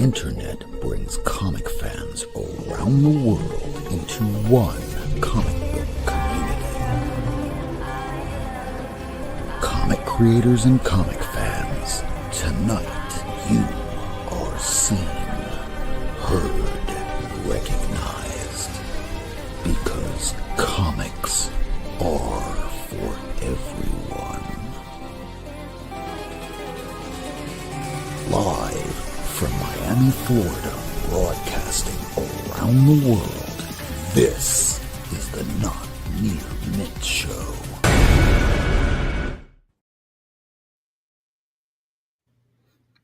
internet brings comic fans around the world into one comic book community. Comic creators and comic fans, tonight you are seen, heard, recognized, because comics are for everyone. Live from Miami, Florida, broadcasting around the world, this is the Not Near Mint Show.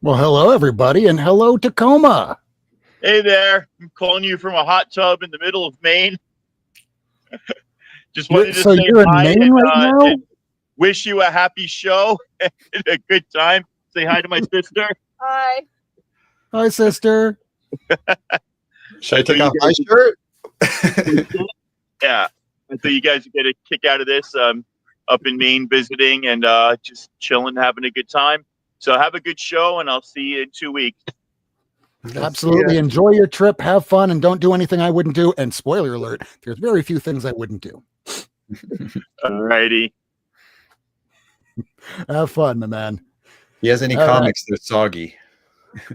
Well, hello, everybody, and hello, Tacoma. Hey there. I'm calling you from a hot tub in the middle of Maine. Just wanted to say you're hi in Maine right now? and wish you a happy show and a good time. Say hi to my sister. Hi. Hi, sister. Should I take off my shirt? Yeah. I think you guys get a kick out of this. Up in Maine visiting and just chilling, having a good time. So have a good show, and I'll see you in 2 weeks. Absolutely. Yeah. Enjoy your trip, have fun, and don't do anything I wouldn't do. And spoiler alert, there's very few things I wouldn't do. All righty. Have fun, my man. He has any comics that are soggy.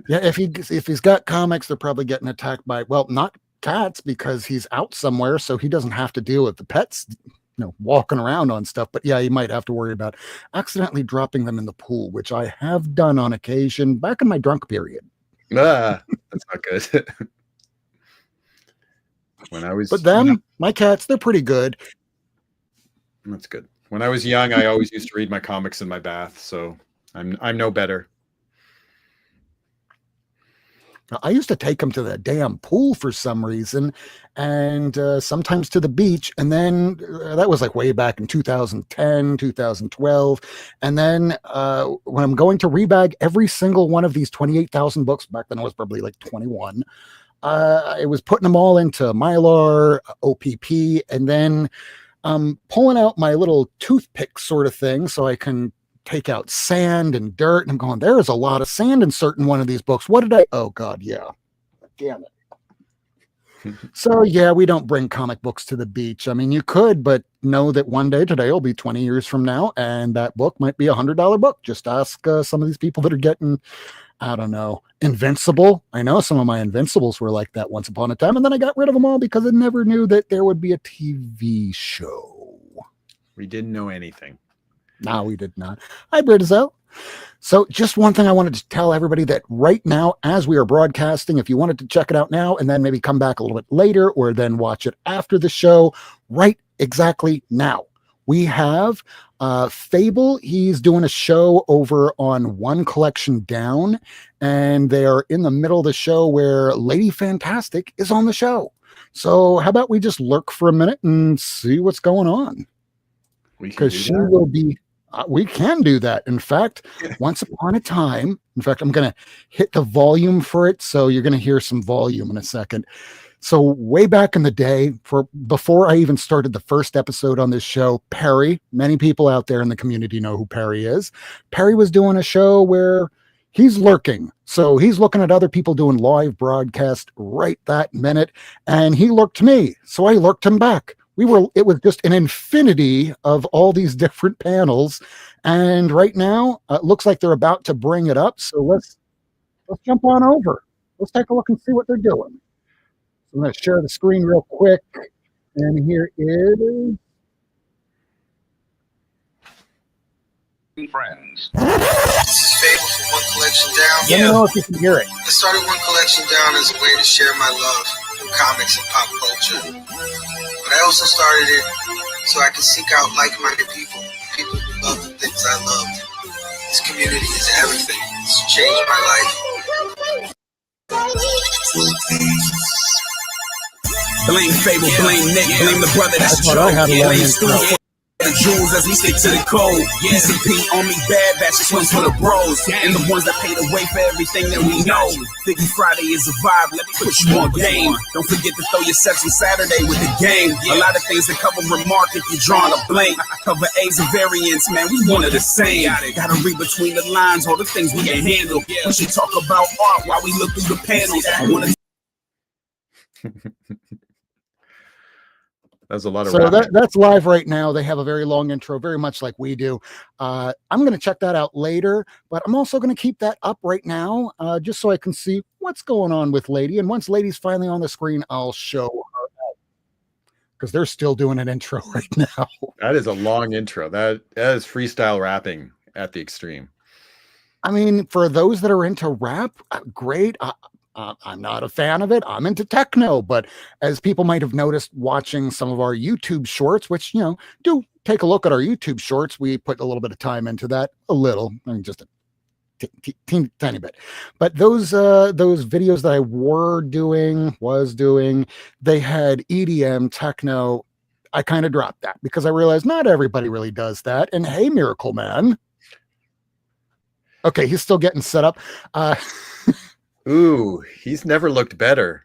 Yeah, if he's got comics, they're probably getting attacked by, well, not cats, because he's out somewhere, so he doesn't have to deal with the pets, walking around on stuff. But yeah, he might have to worry about accidentally dropping them in the pool, which I have done on occasion back in my drunk period. That's not good. But them, my cats, they're pretty good. That's good. When I was young, I always used to read my comics in my bath, so I'm no better. I used to take them to the damn pool for some reason, and sometimes to the beach. And then that was like way back in 2010, 2012. And then when I'm going to rebag every single one of these 28,000 books, back then I was probably like 21, I was putting them all into Mylar, OPP, and then pulling out my little toothpick sort of thing so I can take out sand and dirt. And I'm going, there's a lot of sand in one of these books. What did I? Oh God, yeah. Damn it. So yeah, we don't bring comic books to the beach. I mean, you could, but know that one day today will be 20 years from now, and that book might be $100 book. Just ask some of these people that are getting, I don't know, Invincible. I know some of my Invincibles were like that once upon a time, and then I got rid of them all because I never knew that there would be a TV show. We didn't know anything. No, we did not. Hi, Britisel. So just one thing I wanted to tell everybody, that right now, as we are broadcasting, if you wanted to check it out now and then maybe come back a little bit later or then watch it after the show, right exactly now, we have Fable. He's doing a show over on One Collection Down, and they are in the middle of the show where Lady Fantastic is on the show. So how about we just lurk for a minute and see what's going on? Because she will be... we can do that. In fact, once upon a time, in fact, I'm going to hit the volume for it. So you're going to hear some volume in a second. So way back in the day, before I even started the first episode on this show, Perry, many people out there in the community know who Perry is. Perry was doing a show where he's lurking. So he's looking at other people doing live broadcast right that minute. And he lurked me. So I lurked him back. It was just an infinity of all these different panels. And right now, it looks like they're about to bring it up. So let's jump on over. Let's take a look and see what they're doing. So I'm going to share the screen real quick. And here is... Friends. This is Fable from One Collection Down. Let me know if you can hear it. I started One Collection Down as a way to share my love for comics and pop culture. But I also started it so I could seek out like-minded people who love the things I loved. This community is everything. It's changed my life. Blame Fable, blame Nick, blame the brother that's what I had to learn in the the jewels as we stick to the code. PCP on me, bad batch, this one's for the bros. And the ones that paid the way for everything that we know. Thinking Friday is a vibe, let me put you on game. Don't forget to throw your sets on Saturday with the gang. A lot of things to cover remark if you're drawing a blank. Cover A's and variants, man, we one of the same. Gotta read between the lines, all the things we can handle. We should talk about art while we look through the panels. I wanna That's a lot of So that's live right now. They have a very long intro, very much like we do. I'm going to check that out later, but I'm also going to keep that up right now, just so I can see what's going on with Lady. And once Lady's finally on the screen, I'll show her because they're still doing an intro right now. That is a long intro. That is freestyle rapping at the extreme. I mean, for those that are into rap, great. I'm not a fan of it. I'm into techno, but as people might have noticed watching some of our YouTube shorts, which, do take a look at our YouTube shorts. We put a little bit of time into that, I mean, just a tiny bit. But those videos that I was doing, they had EDM, techno. I kind of dropped that because I realized not everybody really does that. And hey, Miracleman. Okay, he's still getting set up. Ooh, he's never looked better.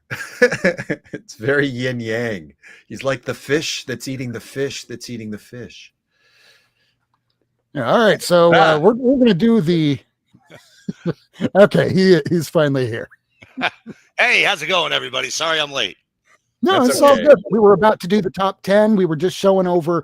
It's very yin yang. He's like the fish that's eating the fish that's eating the fish. Yeah, all right, so we're going to do the. Okay, he's finally here. Hey, how's it going, everybody? Sorry I'm late. No, That's it's all okay. good. We were about to do the top 10. We were just showing over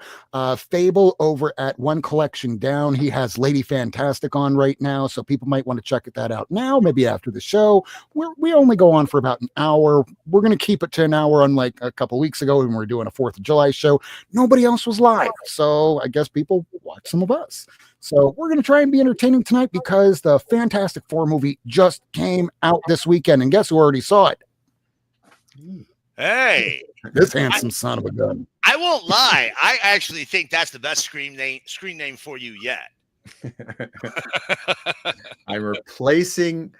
Fable over at One Collection Down. He has Lady Fantastic on right now, so people might want to check that out now, maybe after the show. We only go on for about an hour. We're going to keep it to an hour, unlike a couple weeks ago when we were doing a 4th of July show. Nobody else was live, so I guess people watch some of us. So we're going to try and be entertaining tonight because the Fantastic Four movie just came out this weekend, and guess who already saw it? Hey, This handsome son of a gun. I won't lie. I actually think that's the best screen name for you yet. I'm replacing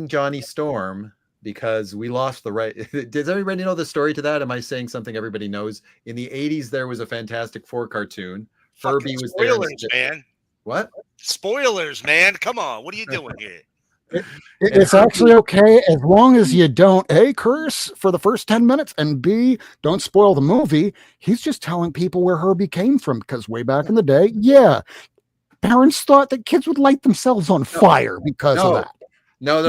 Johnny Storm because we lost the right. Does everybody know the story to that? Am I saying something everybody knows? In the 80s, there was a Fantastic Four cartoon. Furby was there. Spoilers, man. What? Spoilers, man. Come on. What are you doing here? It's actually okay as long as you don't A, curse for the first 10 minutes, and B, don't spoil the movie. He's just telling people where Herbie came from because way back in the day, parents thought that kids would light themselves on fire because of that. No,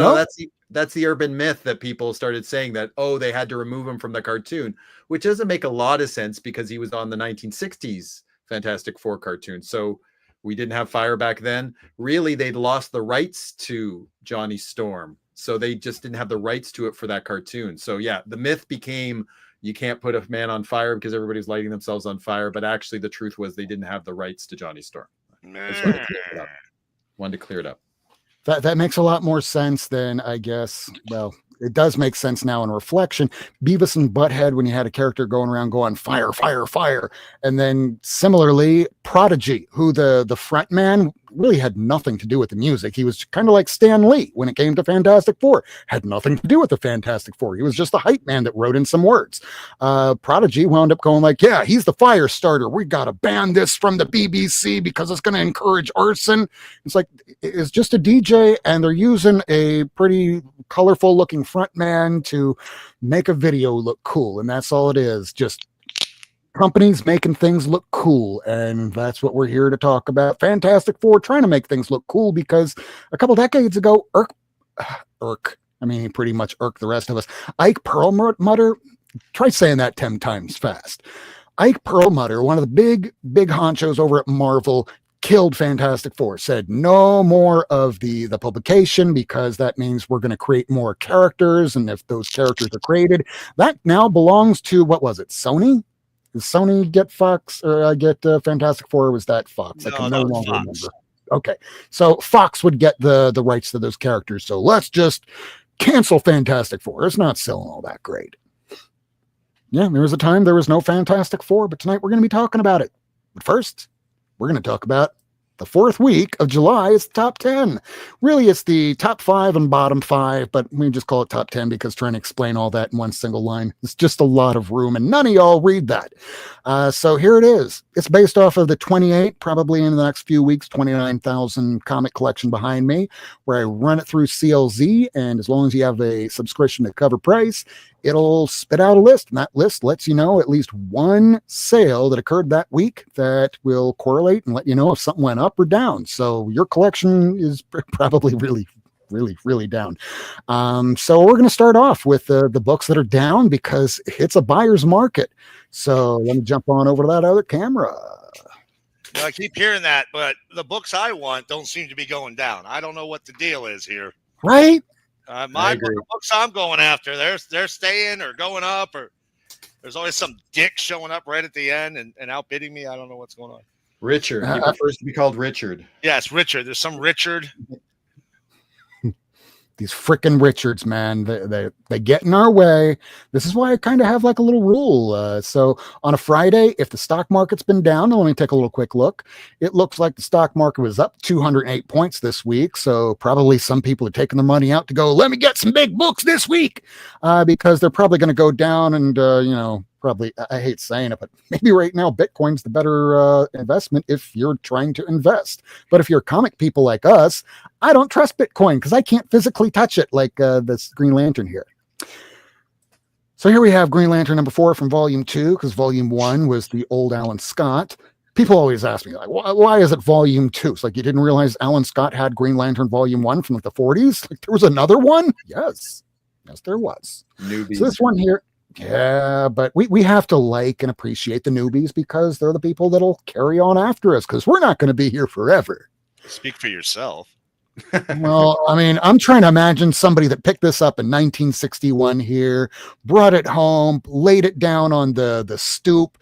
that's the urban myth that people started saying that, they had to remove him from the cartoon, which doesn't make a lot of sense because he was on the 1960s Fantastic Four cartoon. So we didn't have fire back then. Really, they'd lost the rights to Johnny Storm. So they just didn't have the rights to it for that cartoon. So yeah, the myth became you can't put a man on fire because everybody's lighting themselves on fire. But actually the truth was they didn't have the rights to Johnny Storm. Wanted to clear it up. That makes a lot more sense than, I guess, well, it does make sense now in reflection. Beavis and Butthead, when you had a character going around going fire, fire, fire. And then similarly, Prodigy, who the front man really had nothing to do with the music. He was kind of like Stan Lee when it came to Fantastic Four. Had nothing to do with the Fantastic Four. He was just a hype man that wrote in some words. Prodigy wound up going like, yeah, he's the fire starter. We got to ban this from the BBC because it's going to encourage arson. It's like, it's just a DJ and they're using a pretty colorful looking front man to make a video look cool. And that's all it is. Just companies making things look cool, and that's what we're here to talk about. Fantastic Four trying to make things look cool because a couple decades ago, he pretty much irked the rest of us. Ike Perlmutter, try saying that 10 times fast. Ike Perlmutter, one of the big honchos over at Marvel, killed Fantastic Four, said no more of the publication because that means we're going to create more characters, and if those characters are created, that now belongs to, what was it, Sony? Did Sony get Fox or get Fantastic Four? Or was that Fox? I can no longer remember. Okay, so Fox would get the rights to those characters. So let's just cancel Fantastic Four. It's not selling all that great. Yeah, there was a time there was no Fantastic Four, but tonight we're going to be talking about it. But first, we're going to talk about The fourth week of July is top 10. Really, it's the top 5 and bottom 5, but we just call it top 10 because trying to explain all that in one single line is just a lot of room, and none of y'all read that. So here it is. It's based off of the 28, probably in the next few weeks, 29,000 comic collection behind me, where I run it through CLZ, and as long as you have a subscription to CovrPrice, it'll spit out a list, and that list lets you know at least one sale that occurred that week that will correlate and let you know if something went up or down. So your collection is probably really down. So we're going to start off with the books that are down because it's a buyer's market. So let me jump on over to that other camera. I keep hearing that, but the books I want don't seem to be going down. I don't know what the deal is here. Right? The books I'm going after, they're staying or going up, or there's always some dick showing up right at the end and outbidding me. I don't know what's going on. Richard. He prefers to be called Richard. Yes, Richard. There's some Richard. These frickin' Richards, man, they get in our way. This is why I kind of have like a little rule. So on a Friday, if the stock market's been down, let me take a little quick look. It looks like the stock market was up 208 points this week. So probably some people are taking their money out to go, let me get some big books this week, because they're probably going to go down and, probably, I hate saying it, but maybe right now Bitcoin's the better investment if you're trying to invest. But if you're comic people like us, I don't trust Bitcoin because I can't physically touch it like this Green Lantern here. So here we have Green Lantern number 4 from volume 2, because volume 1 was the old Alan Scott. People always ask me, like, why is it volume 2? It's like, you didn't realize Alan Scott had Green Lantern volume 1 from like the 40s? Like, there was another one? Yes, there was. Newbies. So this one here, yeah, but we have to like and appreciate the newbies because they're the people that'll carry on after us, because we're not going to be here forever. Speak for yourself. Well, I mean, I'm trying to imagine somebody that picked this up in 1961 here, brought it home, laid it down on the stoop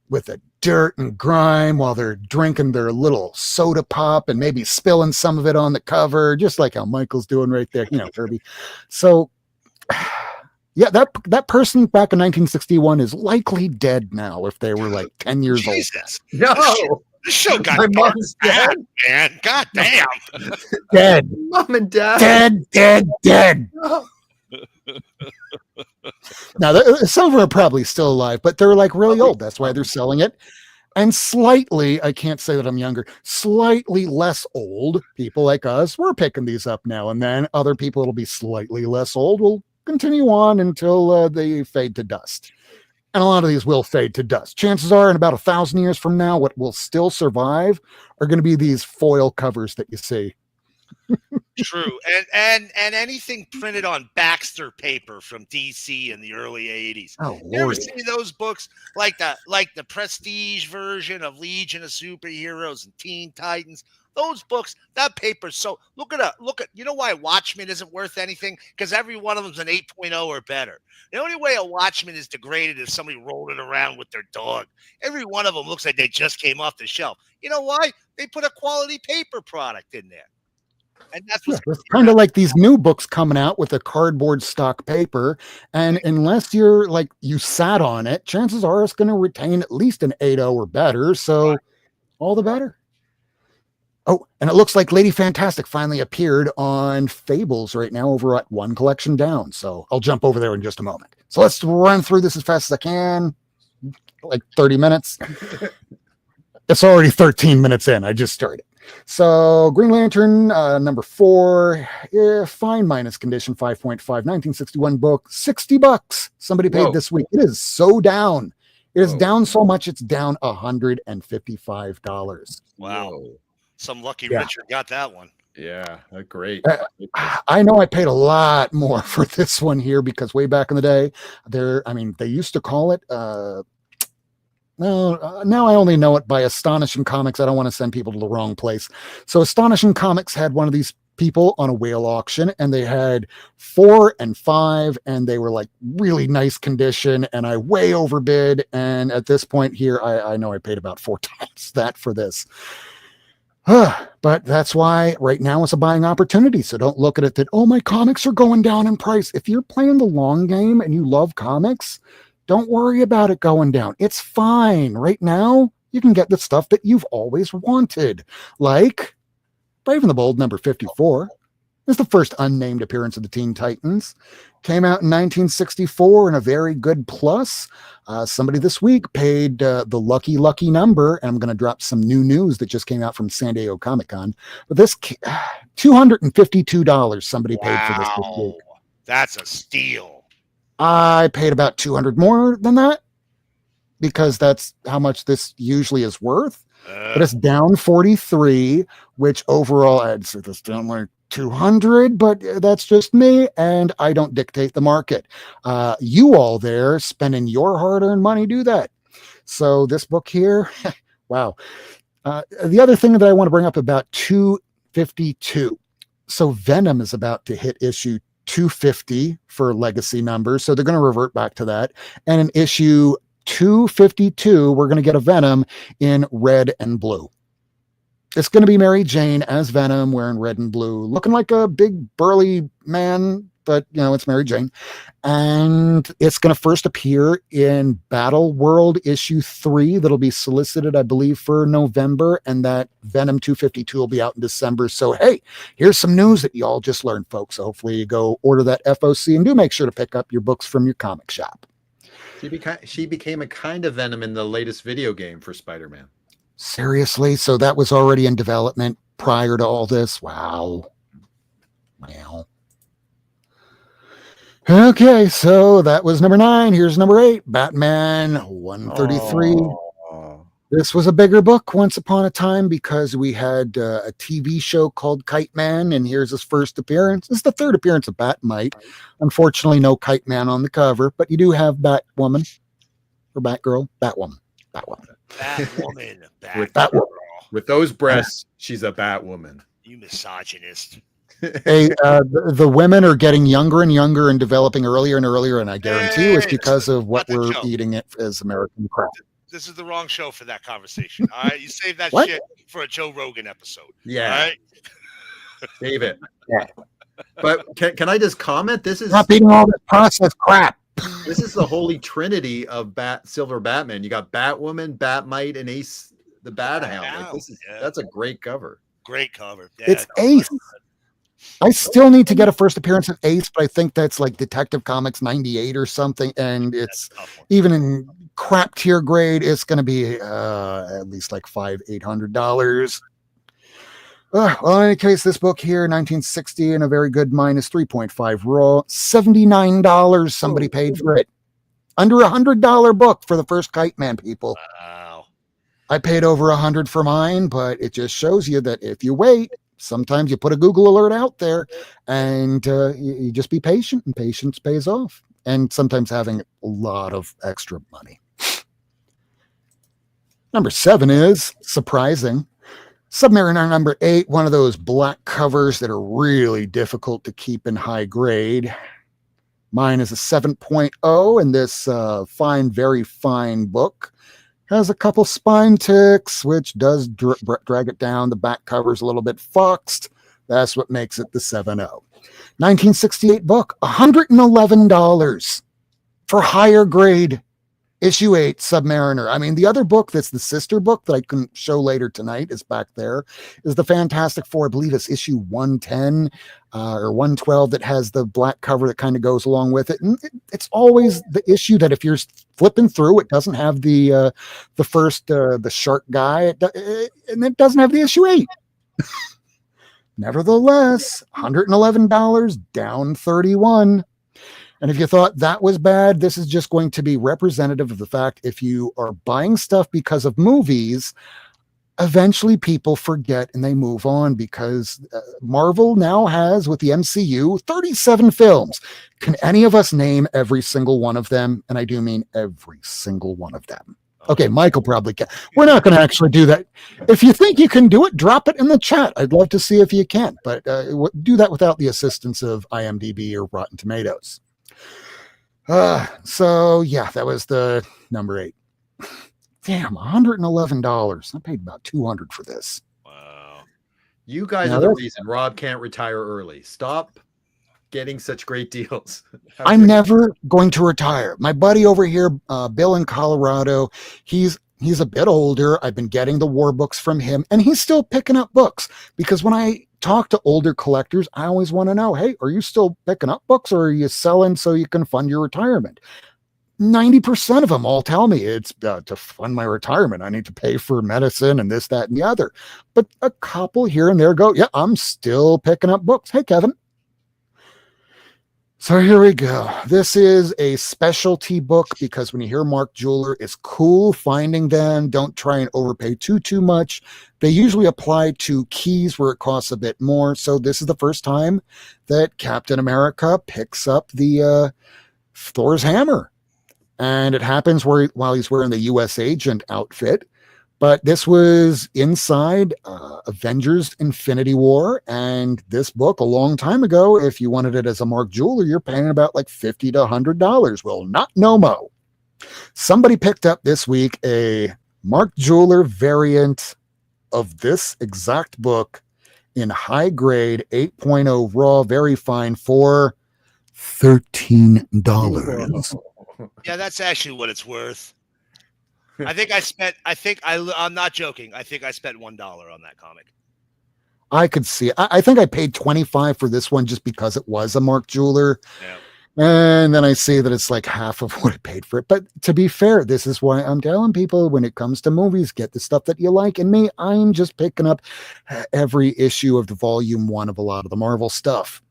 with the dirt and grime while they're drinking their little soda pop and maybe spilling some of it on the cover, just like how Michael's doing right there, Kirby. So yeah, that person back in 1961 is likely dead now if they were like 10 years Jesus. old. No. This show got My dark mom's bad, dead. man. God damn. Dead. Mom and Dad. Dead. Now, some of them are probably still alive, but they're like really old. That's why they're selling it. And slightly, I can't say that I'm younger, slightly less old people like us, we're picking these up now and then. Other people that'll be slightly less old will continue on until they fade to dust. And a lot of these will fade to dust. Chances are in about 1,000 years from now, what will still survive are going to be these foil covers that you see. True. And anything printed on Baxter paper from DC in the early 80s. Oh, You ever Lord. see those books like the prestige version of Legion of Superheroes and Teen Titans? Those books, that paper. So look at you know why Watchmen isn't worth anything? Because every one of them's an 8.0 or better. The only way a Watchman is degraded is somebody rolled it around with their dog. Every one of them looks like they just came off the shelf. You know why? They put a quality paper product in there. And that's what's It's kind of like these new books coming out with a cardboard stock paper. And unless you're like, you sat on it, chances are it's going to retain at least an 8.0 or better. So all the better. Oh, and it looks like Lady Fantastic finally appeared on Fables right now over at One Collection Down. So I'll jump over there in just a moment. So let's run through this as fast as I can. Like 30 minutes. It's already 13 minutes in. I just started. So Green Lantern, number 4, fine minus condition, 5.5, 1961 book, $60. Somebody paid this week. It is so down. It is down so much. It's down $155. wow. Whoa. Some lucky Richard got that one. Yeah, great. I know I paid a lot more for this one here because way back in the day, they used to call it, now I only know it by Astonishing Comics. I don't want to send people to the wrong place. So Astonishing Comics had one of these people on a whale auction, and they had 4 and 5, and they were like really nice condition, and I way overbid. And at this point here, I know I paid about 4 times that for this. But that's why right now it's a buying opportunity. So don't look at it that, oh, my comics are going down in price. If you're playing the long game and you love comics, don't worry about it going down. It's fine. Right now, you can get the stuff that you've always wanted, like Brave and the Bold number 54. It's the first unnamed appearance of the Teen Titans. Came out in 1964 and a very good plus. Somebody this week paid the lucky number, and I'm going to drop some new news that just came out from San Diego Comic Con. But this $252 somebody paid for this week. That's a steal. I paid about 200 more than that because that's how much this usually is worth. But it's down 43, which overall I'd say this down like 200, but that's just me, and I don't dictate the market. You all there spending your hard-earned money do that. So this book here, wow. The other thing that I want to bring up about 252. So Venom is about to hit issue 250 for legacy numbers, so they're going to revert back to that. And in issue 252, we're going to get a Venom in red and blue. It's going to be Mary Jane as Venom, wearing red and blue, looking like a big burly man, but it's Mary Jane. And it's going to first appear in Battle World issue 3. That'll be solicited, I believe, for November, and that Venom 252 will be out in December. So, hey, here's some news that you all just learned, folks. So hopefully you go order that FOC, and do make sure to pick up your books from your comic shop. She became a kind of Venom in the latest video game for Spider-Man. Seriously? So that was already in development prior to all this? Wow. Okay, so that was number 9. Here's number 8, Batman 133. This was a bigger book once upon a time because we had a TV show called Kite Man, and here's his first appearance. This is the third appearance of Batmite. Unfortunately, no Kite Man on the cover, but you do have Batwoman or Batgirl. Batwoman. With those breasts, she's a Batwoman. You misogynist. Hey, the women are getting younger and younger and developing earlier and earlier, and I guarantee you it's because of what we're eating it as American crap. This is the wrong show for that conversation. All right, you save that shit for a Joe Rogan episode. Yeah, all right? Save it. Yeah. But can I just comment? This is not eating all this processed crap. This is the holy trinity of Silver Batman. You got Batwoman, Batmite, and Ace the Bat-Hound. Like, that's a great cover. Great cover. Yeah, it's Ace. I still need to get a first appearance of Ace, but I think that's like Detective Comics 98 or something, and it's even in crap tier grade, it's going to be at least like $800. Well, in any case, this book here, 1960, and a very good minus 3.5 raw, $79 somebody paid for it. Under $100 book for the first Kite Man, people. Wow. I paid over $100 for mine, but it just shows you that if you wait, sometimes you put a Google alert out there, and you just be patient, and patience pays off. And sometimes having a lot of extra money. Number 7 is surprising. Submariner number 8, one of those black covers that are really difficult to keep in high grade. Mine is a 7.0, and this fine, very fine book has a couple spine ticks, which does drag it down. The back cover's a little bit foxed. That's what makes it the 7.0. 1968 book, $111 for higher grade. Issue 8, Submariner. I mean, the other book that's the sister book that I can show later tonight is back there, is the Fantastic Four. I believe it's issue 110 or 112 that has the black cover that kind of goes along with it. And it's always the issue that if you're flipping through, it doesn't have the first, the shark guy, and it doesn't have the issue 8. Nevertheless, $111, down 31. And if you thought that was bad, this is just going to be representative of the fact if you are buying stuff because of movies, eventually people forget and they move on because Marvel now has, with the MCU, 37 films. Can any of us name every single one of them? And I do mean every single one of them. Okay, Michael probably can. We're not going to actually do that. If you think you can do it, drop it in the chat. I'd love to see if you can, but do that without the assistance of IMDb or Rotten Tomatoes. So yeah, that was the number 8. Damn, $111. I paid about $200 for this. Wow. You guys are the reason Rob can't retire early. Stop getting such great deals. I'm never going to retire. My buddy over here, Bill in Colorado, he's he's a bit older. I've been getting the war books from him, and he's still picking up books, because when I talk to older collectors, I always want to know, hey, are you still picking up books, or are you selling so you can fund your retirement? 90% of them all tell me it's to fund my retirement. I need to pay for medicine and this, that, and the other. But a couple here and there go, yeah, I'm still picking up books. Hey, Kevin. So here we go. This is a specialty book, because when you hear Mark Jeweler, it's cool finding them. Don't try and overpay too much. They usually apply to keys where it costs a bit more. So this is the first time that Captain America picks up the Thor's hammer. And it happens while he's wearing the U.S. agent outfit. But this was inside Avengers Infinity War. And this book, a long time ago, if you wanted it as a Mark Jeweler, you're paying about like $50 to $100. Well, not no mo. Somebody picked up this week a Mark Jeweler variant of this exact book in high grade 8.0 raw, very fine, for $13. Yeah, that's actually what it's worth. I'm not joking. I think I spent $1 on that comic. I could see it. I think I paid $25 for this one just because it was a Mark Jeweler. Yeah. And then I see that it's like half of what I paid for it. But to be fair, this is why I'm telling people, when it comes to movies, get the stuff that you like. And me, I'm just picking up every issue of the volume 1 of a lot of the Marvel stuff.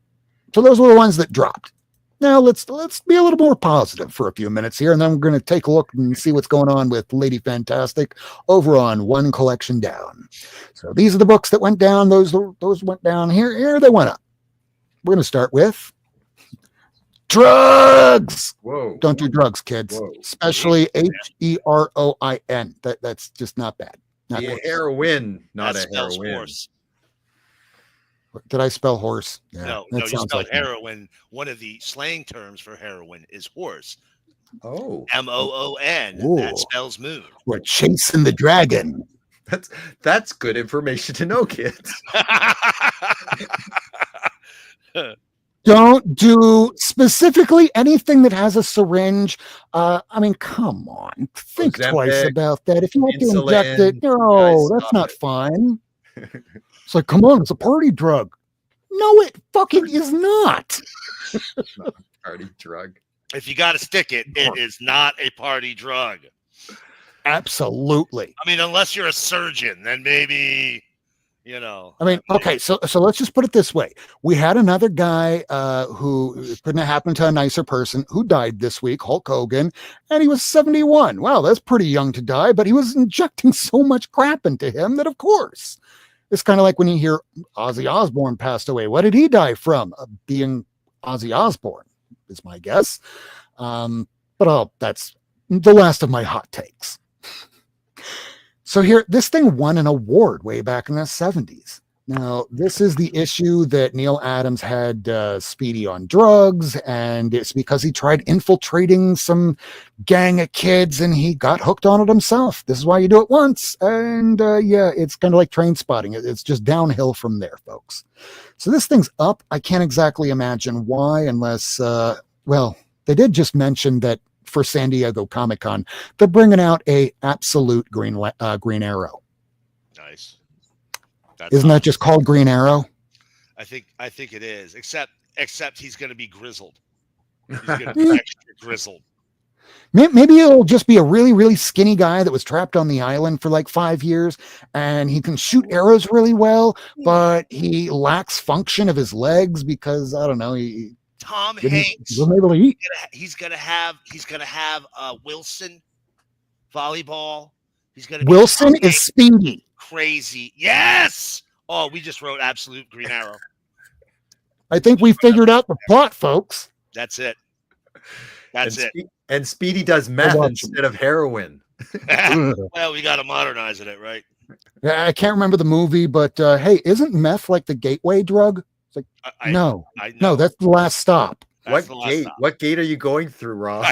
So those were the ones that dropped. Now let's be a little more positive for a few minutes here, and then we're going to take a look and see what's going on with Lady Fantastic over on One Collection Down. So these are the books that went down. Those went down. Here they went up. We're going to start with drugs. Whoa! Don't do drugs, kids. Whoa. Especially HEROIN. That's just not bad. Not Yeah, worse. heroin, not That a spells heroin. horse. Did I spell horse? Yeah, No, that you sounds spelled like heroin. One of the slang terms for heroin is horse. Oh, MOON. Ooh. That spells moon. we're chasing the dragon. that's good information to know, kids. Don't do specifically anything that has a syringe. I mean, come on. Think twice Ozempic, about that. If you have to insulin, inject it, no, guys, that's stop not it. fine. It's like, come on, it's a party drug. No, it fucking is not. Party drug. If you got to stick it, it is not a party drug. Absolutely. I mean, unless you're a surgeon, then maybe, you know. I mean, okay, so let's just put it this way. We had another guy who couldn't have happened to a nicer person who died this week, Hulk Hogan, and he was 71. Wow, that's pretty young to die, but he was injecting so much crap into him that, of course, it's kind of like when you hear Ozzy Osbourne passed away. What did he die from? Being Ozzy Osbourne is my guess. But that's the last of my hot takes. So here, this thing won an award way back in the 70s. Now, this is the issue that Neil Adams had Speedy on drugs, and it's because he tried infiltrating some gang of kids and he got hooked on it himself. This is why you do it once. And yeah, it's kind of like Train Spotting. It's just downhill from there, folks. So this thing's up. I can't exactly imagine why, unless, well, they did just mention that for San Diego Comic-Con, they're bringing out a absolute Green Arrow. Nice. Isn't that just called Green Arrow? I think it is. Except he's going to be grizzled. He's going to be extra grizzled. Maybe it'll just be a really, really skinny guy that was trapped on the island for like 5 years, and he can shoot arrows really well, but he lacks function of his legs because, I don't know, Tom Hanks. wasn't able to eat. He's gonna have Wilson volleyball. He's gonna Wilson be is speedy. crazy. Yes. Oh, we just wrote absolute Green Arrow. I think we figured out the plot, folks. That's it. That's it. And Speedy does meth instead of heroin. Well, we got to modernize it, right? Yeah, I can't remember the movie, but hey, isn't meth like the gateway drug? It's like, no, that's the last stop. That's What gate are you going through, Rob?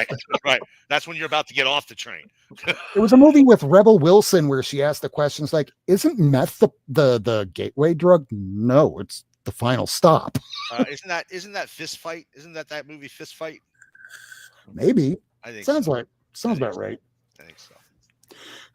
Right. That's when you're about to get off the train. There was a movie with Rebel Wilson where she asked the questions like, isn't meth the gateway drug? No, it's the final stop. Isn't that Fist Fight? Isn't that movie Fist Fight? Maybe. I think sounds so. about right. I think so.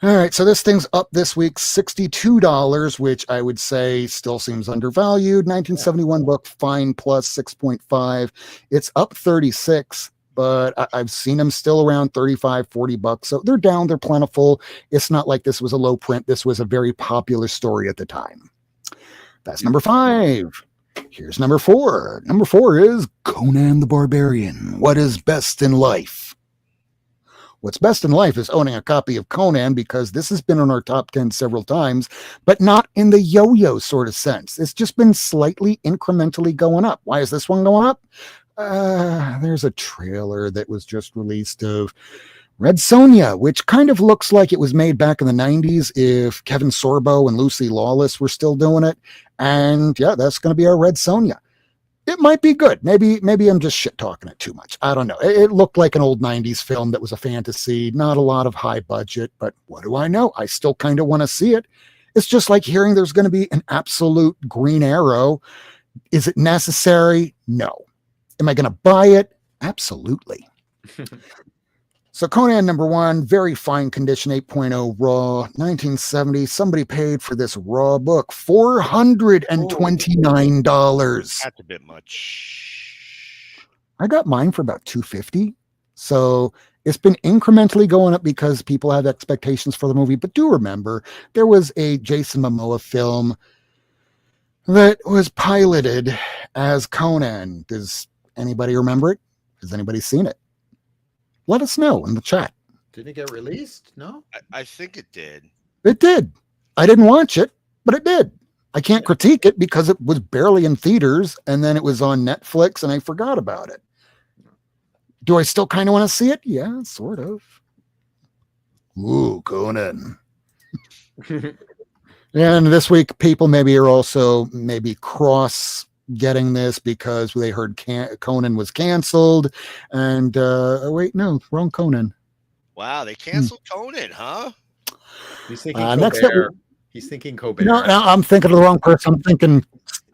All right, so this thing's up this week, $62, which I would say still seems undervalued. 1971 book, fine plus 6.5. It's up 36, but I've seen them still around 35, 40 bucks. So they're down, they're plentiful. It's not like this was a low print. This was a very popular story at the time. That's number 5. Here's number 4. Number 4 is Conan the Barbarian. What is best in life? What's best in life is owning a copy of Conan, because this has been on our top 10 several times, but not in the yo-yo sort of sense. It's just been slightly incrementally going up. Why is this one going up? There's a trailer that was just released of Red Sonja, which kind of looks like it was made back in the 90s if Kevin Sorbo and Lucy Lawless were still doing it. And yeah, that's going to be our Red Sonja. It might be good. Maybe I'm just shit talking it too much. I don't know. It looked like an old 90s film that was a fantasy, not a lot of high budget, but what do I know? I still kind of want to see it. It's just like hearing there's going to be an absolute Green Arrow. Is it necessary? No. Am I going to buy it? Absolutely. So Conan number 1, very fine condition, 8.0 raw, 1970. Somebody paid for this raw book $429. That's a bit much. I got mine for about $250. So it's been incrementally going up because people have expectations for the movie. But do remember, there was a Jason Momoa film that was piloted as Conan. Does anybody remember it? Has anybody seen it? Let us know in the chat. Didn't it get released? No? I think it did. It did. I didn't watch it, but it did. I can't critique it because it was barely in theaters, and then it was on Netflix, and I forgot about it. Do I still kind of want to see it? Yeah, sort of. Ooh, Conan. And this week, people maybe are also cross getting this because they heard Conan was canceled, and wait, no, wrong Conan. Wow, they canceled Conan, huh? He's thinking Colbert. He's thinking Colbert. No, I'm thinking of the wrong person. I'm thinking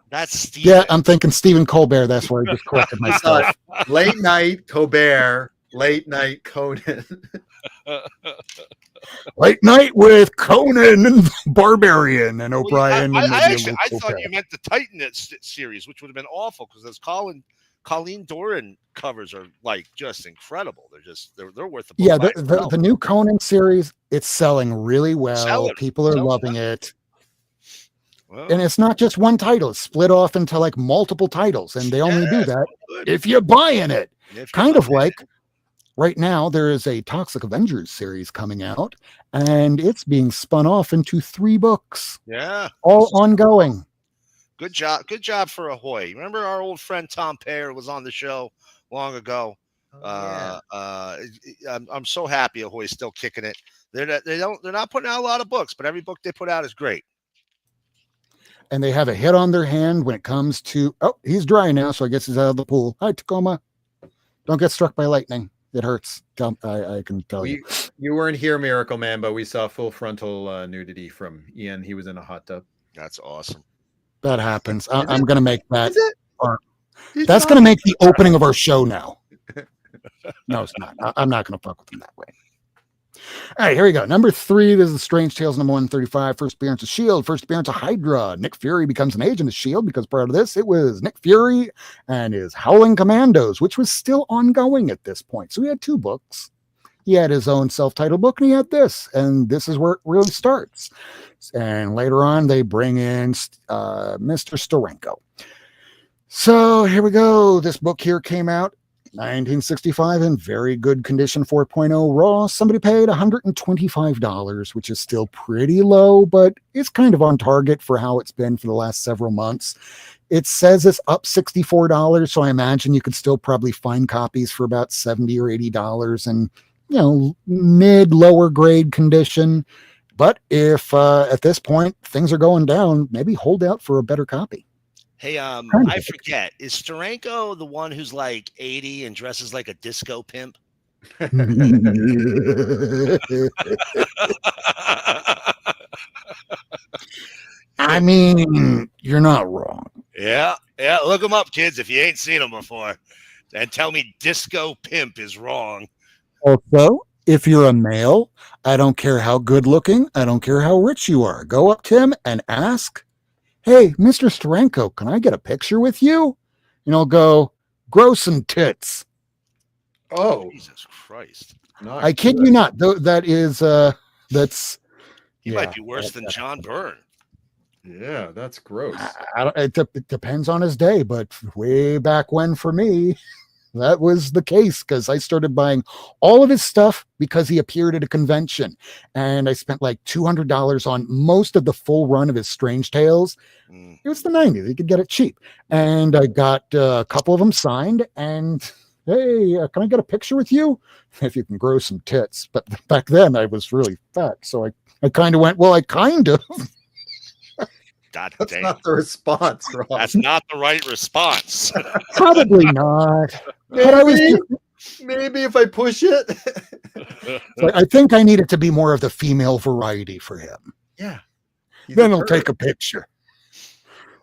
that's Steven. Yeah, I'm thinking Stephen Colbert. That's where I just corrected myself. Late night Colbert, late night Conan. Late night with Conan and Barbarian and O'Brien. I thought you meant the Titan series, which would have been awful because those Colleen Doran covers are like just incredible. They're worth the book. Yeah, the new Conan series, it's selling really well. People are loving it. Well, and it's not just one title. It's split off into like multiple titles, and they only do that if you're buying it. Kind of like right now, there is a Toxic Avengers series coming out, and it's being spun off into 3 books. Yeah. All ongoing. Good job. Good job for Ahoy. Remember our old friend Tom Payer was on the show long ago. I'm so happy Ahoy's still kicking it. They're not putting out a lot of books, but every book they put out is great. And they have a hit on their hand when it comes to, he's dry now, so I guess he's out of the pool. Hi, Tacoma. Don't get struck by lightning. It hurts. I can tell you. You weren't here, Miracleman, but we saw full frontal nudity from Ian. He was in a hot tub. That's awesome. That happens. I'm going to make that. That's going to make the opening of our show now. No, it's not. I'm not going to fuck with him that way. All right, here we go. Number 3, this is Strange Tales number 135. First appearance of S.H.I.E.L.D. First appearance of Hydra. Nick Fury becomes an agent of S.H.I.E.L.D. because prior to this, it was Nick Fury and his Howling Commandos, which was still ongoing at this point. So he had 2 books. He had his own self-titled book, and he had this. And this is where it really starts. And later on, they bring in Mr. Steranko. So here we go. This book here came out 1965 in very good condition, 4.0 raw. Somebody paid $125, which is still pretty low, but it's kind of on target for how it's been for the last several months. It says it's up $64, so I imagine you could still probably find copies for about $70 or $80 and, lower grade condition. But if at this point things are going down, maybe hold out for a better copy. Hey, I forget. Is Steranko the one who's like 80 and dresses like a disco pimp? I mean, you're not wrong. Yeah. Look him up, kids, if you ain't seen him before. And tell me disco pimp is wrong. Also, If you're a male, I don't care how good looking, I don't care how rich you are. Go up to him and ask, "Hey, Mr. Steranko, can I get a picture with you?" And he'll go, "Grow some tits." Oh, Jesus Christ. not I kid good. you not. That is, that's, He yeah. might be worse than John Byrne. Yeah, that's gross. It depends on his day, but way back when for me, that was the case because I started buying all of his stuff because he appeared at a convention, and I spent like $200 on most of the full run of his Strange Tales. Mm. It was the 90s; you could get it cheap, and I got a couple of them signed. And hey, can I get a picture with you? If you can grow some tits. But back then I was really fat, so I kind of went, well, I kind of. God That's damn. not the response, Rob. That's not the right response. Probably not. But I was Maybe if I push it. so I think I needed to be more of the female variety for him. Yeah. Then he'll take a picture.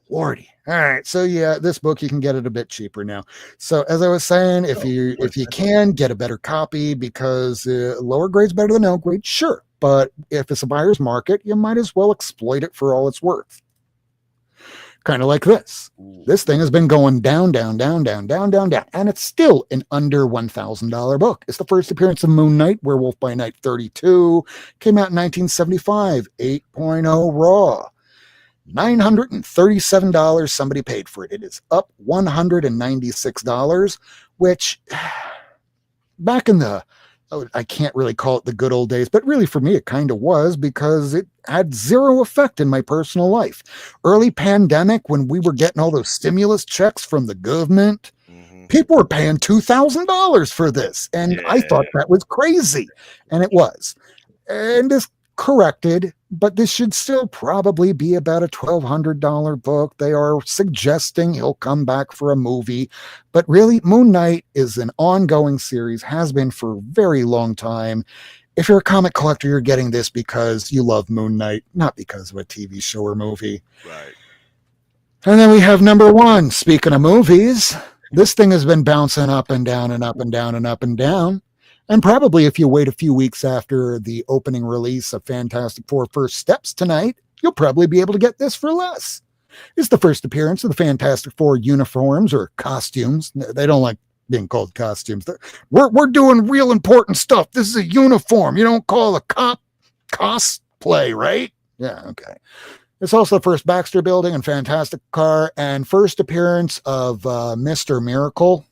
Lordy. All right. So yeah, this book you can get it a bit cheaper now. So as I was saying, if you can get a better copy because lower grade's better than no grade, sure. But if it's a buyer's market, you might as well exploit it for all it's worth. Kind of like this. This thing has been going down, and it's still an under $1,000 book. It's the first appearance of Moon Knight, Werewolf by Night 32. Came out in 1975, 8.0 raw. $937 somebody paid for it. It is up $196, which back in the, I can't really call it the good old days, but really for me it kind of was because it had zero effect in my personal life. Early pandemic, when we were getting all those stimulus checks from the government, people were paying $2,000 for this. And I thought that was crazy. And it was. And this corrected, but this should still probably be about a $1,200 book. They are suggesting he'll come back for a movie, but really Moon Knight is an ongoing series, has been for a very long time. If you're a comic collector, you're getting this because you love Moon Knight, not because of a TV show or movie. Right. And then we have number one. Speaking of movies, this thing has been bouncing up and down and up and down and up and down. And probably if you wait a few weeks after the opening release of Fantastic Four First Steps tonight, you'll probably be able to get this for less. It's the first appearance of the Fantastic Four uniforms or costumes. They don't like being called costumes. We're doing real important stuff. This is a uniform. You don't call a cop cosplay, right? Yeah, okay. It's also the first Baxter Building and Fantastic Car and first appearance of Mr. Miracle.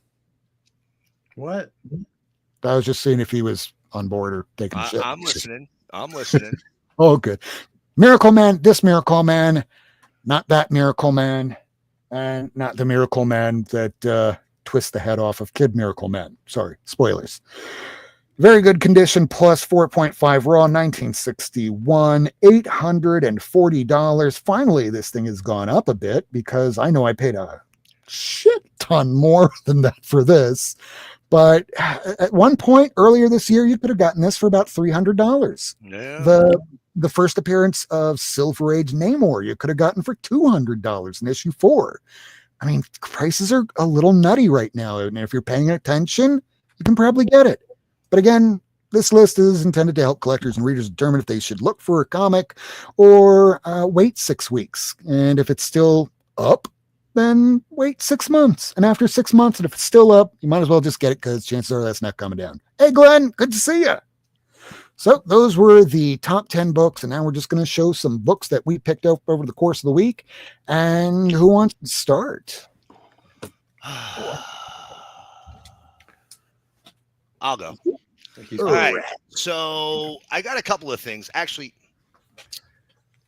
What? I was just seeing if he was on board or taking shit. I'm listening. I'm listening. Oh, good. Miracleman, this Miracleman, not that Miracleman, and not the Miracleman that twists the head off of Kid Miracleman. Sorry, spoilers. Very good condition, plus 4.5 raw, 1961, $840. Finally, this thing has gone up a bit because I know I paid a shit ton more than that for this. But at one point earlier this year, you could have gotten this for about $300. Yeah. The first appearance of Silver Age Namor, you could have gotten for $200 in issue 4. I mean, prices are a little nutty right now. And if you're paying attention, you can probably get it. But again, this list is intended to help collectors and readers determine if they should look for a comic or wait 6 weeks. And if it's still up, then wait 6 months. And after 6 months, and if it's still up, you might as well just get it because chances are that's not coming down. Hey, Glenn, good to see you. So those were the top 10 books. And now we're just going to show some books that we picked up over the course of the week. And who wants to start? I'll go. All All right. So I got a couple of things. Actually,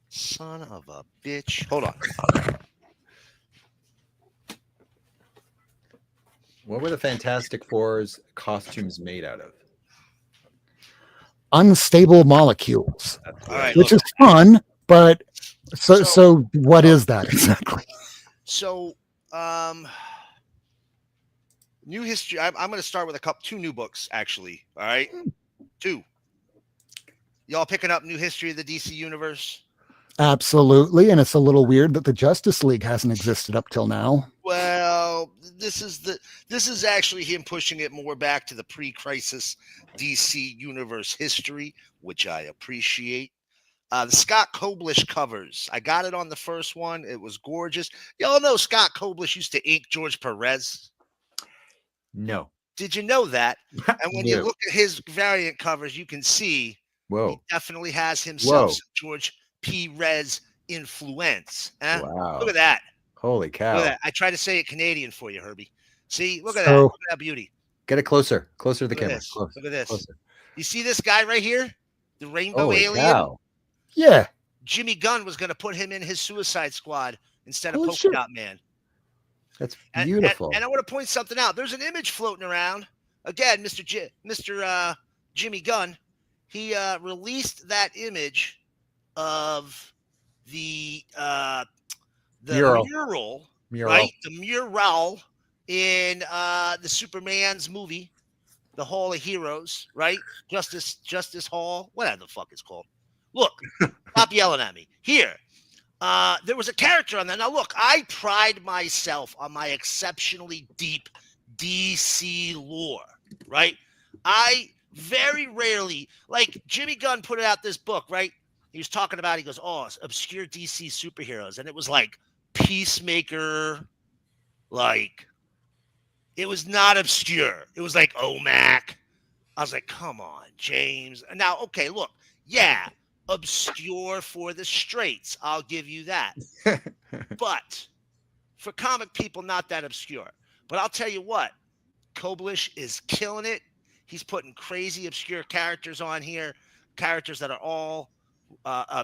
son of a bitch. Hold on. What were the Fantastic Four's costumes made out of? Unstable molecules, All right. which Look, is fun, but so what is that exactly? So, new history. I'm going to start with two new books, actually. All right. 2. Y'all picking up new history of the DC universe? Absolutely. And it's a little weird that the Justice League hasn't existed up till now. Well, know, this is actually him pushing it more back to the pre-crisis DC universe history, which I appreciate. The Scott Koblish covers. I got it on the first one. It was gorgeous. Y'all know Scott Koblish used to ink George Perez. No. Did you know that? And when you No. look at his variant covers, you can see Whoa. he definitely has himself Whoa. some George Perez influence. Eh? Wow. Look at that. Holy cow. Look at that. I tried to say it Canadian for you, Herbie. See, look at that. So- Look at that beauty. Get it closer to the Look at camera. this. Close. Look at this. Closer. You see this guy right here? The rainbow Holy alien? cow. Yeah. Jimmy Gunn was going to put him in his Suicide Squad instead of Holy Polka shit. Dot Man. That's And- beautiful. And I want to point something out. There's an image floating around. Again, Mr. Jimmy Gunn, he released that image of the mural, right? The mural in the Superman's movie, The Hall of Heroes, right? Justice Hall, whatever the fuck it's called. Look, stop yelling at me. Here, there was a character on that. Now, look, I pride myself on my exceptionally deep DC lore, right? I very rarely, like Jimmy Gunn put out this book, right? He was talking about, he goes, oh, obscure DC superheroes. And it was like Peacemaker, like, it was not obscure. It was like OMAC. I was like, come on, James. Now, okay, look, yeah, obscure for the straights. I'll give you that. But for comic people, not that obscure. But I'll tell you what, Koblish is killing it. He's putting crazy obscure characters on here, characters that are all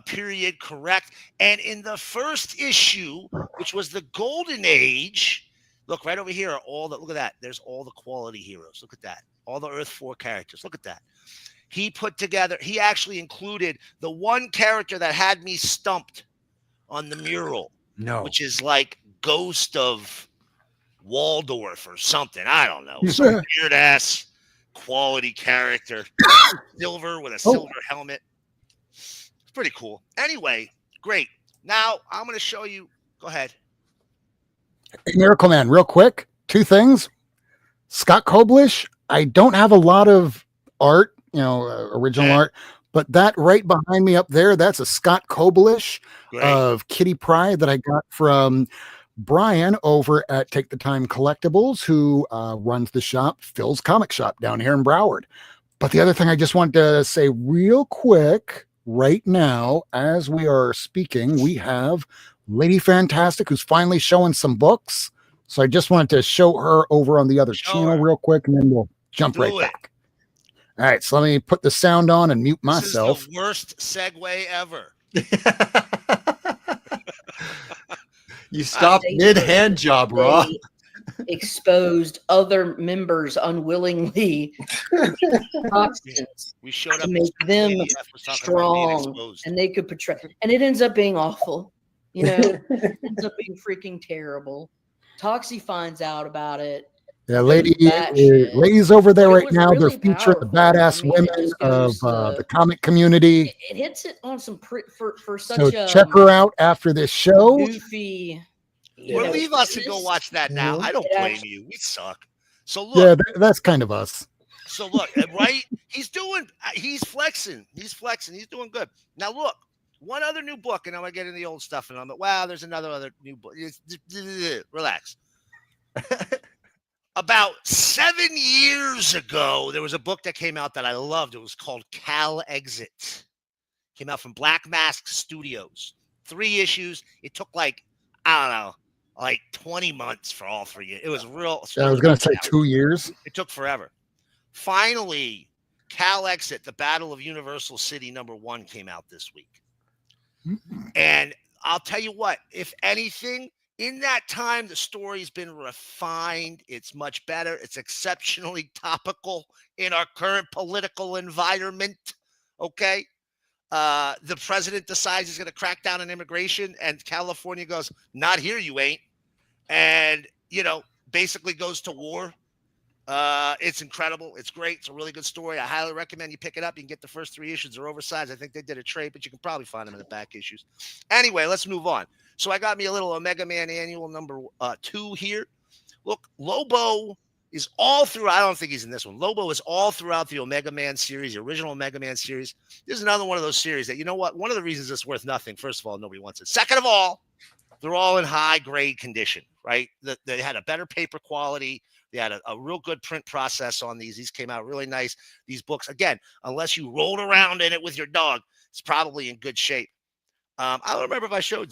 period correct. And in the first issue, which was the Golden Age, look right over here are all the, look at that. There's all the quality heroes. Look at that. All the Earth 4 characters. Look at that. He put together, he actually included the one character that had me stumped on the mural, which is like Ghost of Waldorf or something. I don't know. Some weird ass quality character. Silver with a silver helmet. It's pretty cool. Anyway, great. Now I'm going to show you. Go ahead. Hey, Miracleman, real quick, two things. Scott Koblish, I don't have a lot of art, original art, but that right behind me up there, that's a Scott Koblish of Kitty Pryde that I got from Brian over at Take the Time Collectibles, who runs the shop, Phil's Comic Shop down here in Broward. But the other thing I just wanted to say real quick, right now, as we are speaking, we have Lady Fantastic, who's finally showing some books. So I just wanted to show her over on the other channel real quick, and then we'll jump back. All right, so let me put the sound on and mute myself. This is the worst segue ever. You stopped mid-hand job, Rob. Exposed other members unwillingly. We showed up to make them strong, and they could portray. And it ends up being awful. It ends up being freaking terrible. Toxie finds out about it. Yeah, ladies over there right now, they're featuring the badass women of the comic community. It hits it on some for such so a check her out after this show. Goofy. Well, leave us and go watch that now. I don't blame you. We suck. So look. Yeah, that's kind of us. So look, right? He's flexing. He's doing good. Now look, one other new book, and I'm gonna get in the old stuff, and I'm like, wow, there's another new book. Relax. About 7 years ago, there was a book that came out that I loved. It was called Cal Exit. Came out from Black Mask Studios. 3 issues. It took like 20 months for all 3. It was real. I was going to say 2 years. It took forever. Finally, Cal Exit, The Battle of Universal City #1 came out this week. And I'll tell you what, if anything, in that time, the story's been refined. It's much better. It's exceptionally topical in our current political environment. Okay. The president decides he's going to crack down on immigration, and California goes, not here, you ain't. And, basically goes to war. It's incredible. It's great. It's a really good story. I highly recommend you pick it up. You can get the first 3 issues. They're oversized. I think they did a trade, but you can probably find them in the back issues. Anyway, let's move on. So I got me a little Omega Man Annual #2 here. Look, Lobo is all through. I don't think he's in this one. Lobo is all throughout the Omega Man series, the original Omega Man series. There's another one of those series that, you know what? One of the reasons it's worth nothing, first of all, nobody wants it. Second of all, they're all in high grade condition, right? They had a better paper quality. They had a real good print process on these. These came out really nice. These books, again, unless you rolled around in it with your dog, it's probably in good shape. I don't remember if I showed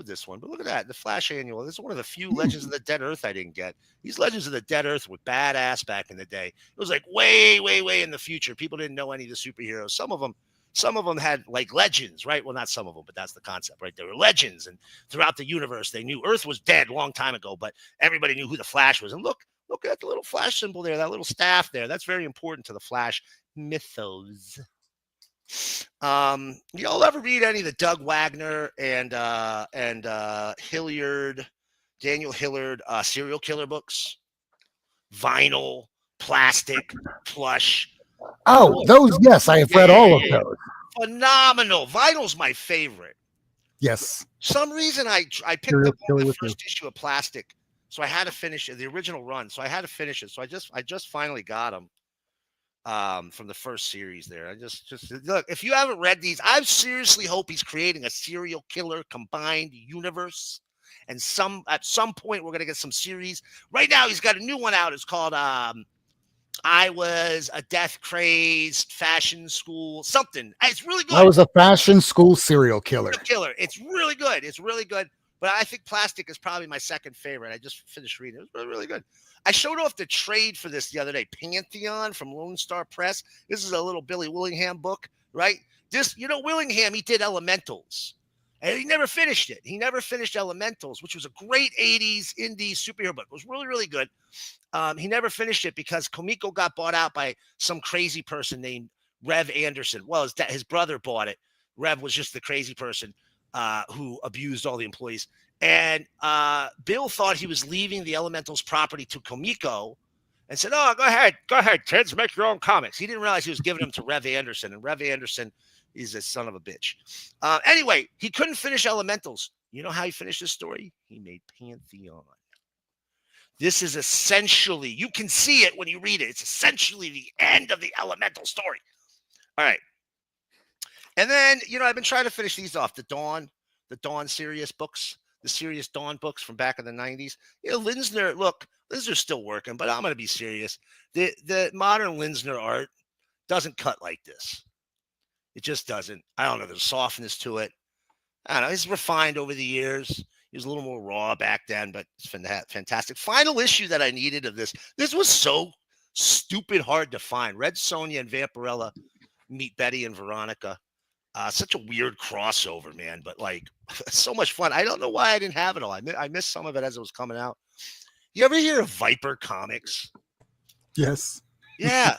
this one, but look at that. The Flash Annual. This is one of the few Legends of the Dead Earth I didn't get. These Legends of the Dead Earth were badass back in the day. It was like way, way, way in the future. People didn't know any of the superheroes. Some of them had like legends, right? Well, not some of them, but that's the concept, right? They were legends, and throughout the universe, they knew Earth was dead a long time ago, but everybody knew who the Flash was. And look at the little Flash symbol there, that little staff there. That's very important to the Flash mythos. Y'all ever read any of the Doug Wagner and Daniel Hillard serial killer books? Vinyl, plastic, plush. Oh, those, yes, I have read all of those. Phenomenal. Vinyl's my favorite. Yes. Some reason I picked Serial up killer the with first issue of Plastic, so I had to finish it, the original run. So I had to finish it. So I just finally got them. From the first series there. I just look, if you haven't read these, I seriously hope he's creating a serial killer combined universe. And at some point we're gonna get some series. Right now he's got a new one out. It's called I Was a Death Crazed Fashion School something. It's really good. I was a fashion school serial killer. It's really good. It's really good. But I think Plastic is probably my second favorite. I just finished reading it. It was really, really good. I showed off the trade for this the other day. Pantheon from Lone Star Press. This is a little Billy Willingham book, right? Willingham, he did Elementals. And he never finished it. He never finished Elementals, which was a great 80s indie superhero book. It was really, really good. He never finished it because Comico got bought out by some crazy person named Rev Anderson. Well, his brother bought it. Rev was just the crazy person who abused all the employees. And Bill thought he was leaving the Elementals property to Comico and said, "Oh, go ahead, kids, make your own comics." He didn't realize he was giving them to Rev Anderson, and Rev Anderson is a son of a bitch. Anyway, he couldn't finish Elementals. You know how he finished his story? He made Pantheon. This is essentially, you can see it when you read it. It's essentially the end of the Elemental story. All right. And then, I've been trying to finish these off. The Dawn Serious books. The Serious Dawn books from back in the 90s. Linsner's still working, but I'm going to be serious. The modern Linsner art doesn't cut like this. It just doesn't. I don't know. There's softness to it. I don't know. It's refined over the years. He was a little more raw back then, but it's fantastic. Final issue that I needed of this. This was so stupid hard to find. Red Sonja and Vampirella meet Betty and Veronica. Such a weird crossover, man, but like so much fun. I don't know why I didn't have it all. I missed some of it as it was coming out. You ever hear of Viper Comics? Yes. Yeah.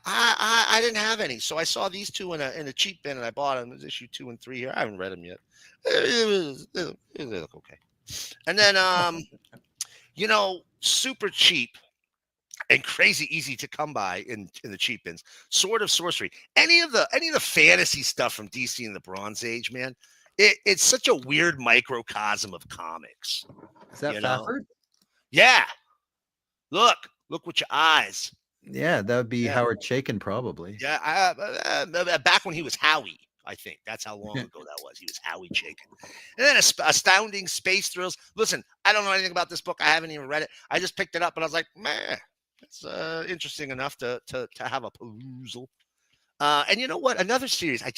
I didn't have any, so I saw these two in a cheap bin, and I bought them. There's issue 2 and 3 here. I haven't read them yet. They look okay. And then, super cheap and crazy easy to come by in the cheap bins. Sword of Sorcery. Any of the fantasy stuff from DC in the Bronze Age, man. It's such a weird microcosm of comics. Is that Fafford? Yeah. Look with your eyes. Yeah, that would be Howard Chaykin, probably. Yeah, back when he was Howie, I think. That's how long ago that was. He was Howie Chaykin. And then Astounding Space Thrills. Listen, I don't know anything about this book. I haven't even read it. I just picked it up, and I was like, man, it's interesting enough to have a perusal. And you know what? Another series. I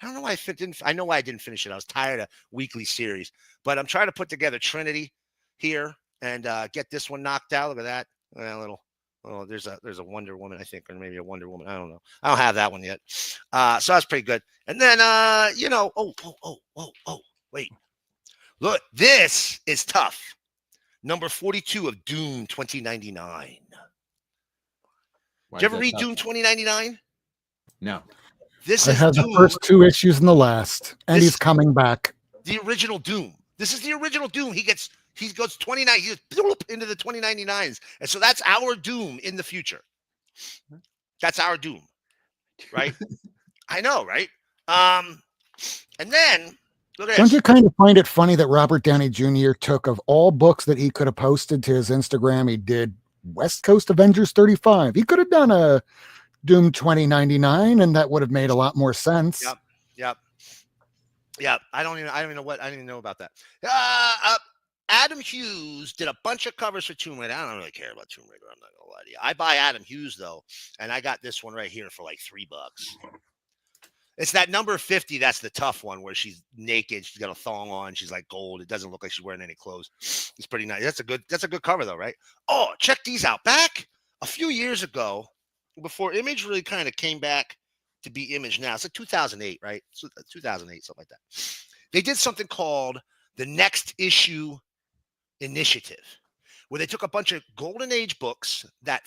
don't know why I know why I didn't finish it. I was tired of weekly series. But I'm trying to put together Trinity here and get this one knocked out. Look at that. Oh, there's a Wonder Woman, I think, or maybe a Wonder Woman. I don't know. I don't have that one yet. So that's pretty good. And then, wait. Look, this is tough. Number 42 of Doom 2099. Did you ever read Doom 2099? No. This I is had Doom. the first 2 issues in the last, and he's coming back. The original Doom. This is the original Doom. He goes 29. He goes into the 2099s. And so that's our Doom in the future. That's our Doom. Right? I know, right? And then Look at Don't this. you kind of find it funny that Robert Downey Jr. took of all books that he could have posted to his Instagram, he did West Coast Avengers 35. He could have done a Doom 2099, and that would have made a lot more sense. Yep. I don't even know about that. Adam Hughes did a bunch of covers for Tomb Raider. I don't really care about Tomb Raider. I'm not gonna lie to you. I buy Adam Hughes though, and I got this one right here for like $3. It's that number 50. That's the tough one where she's naked. She's got a thong on. She's like gold. It doesn't look like she's wearing any clothes. It's pretty nice. That's a good cover though, right? Oh, check these out. Back a few years ago, before Image really kind of came back to be Image now. It's like 2008, right? So 2008, something like that. They did something called the Next Issue Initiative, where they took a bunch of Golden Age books that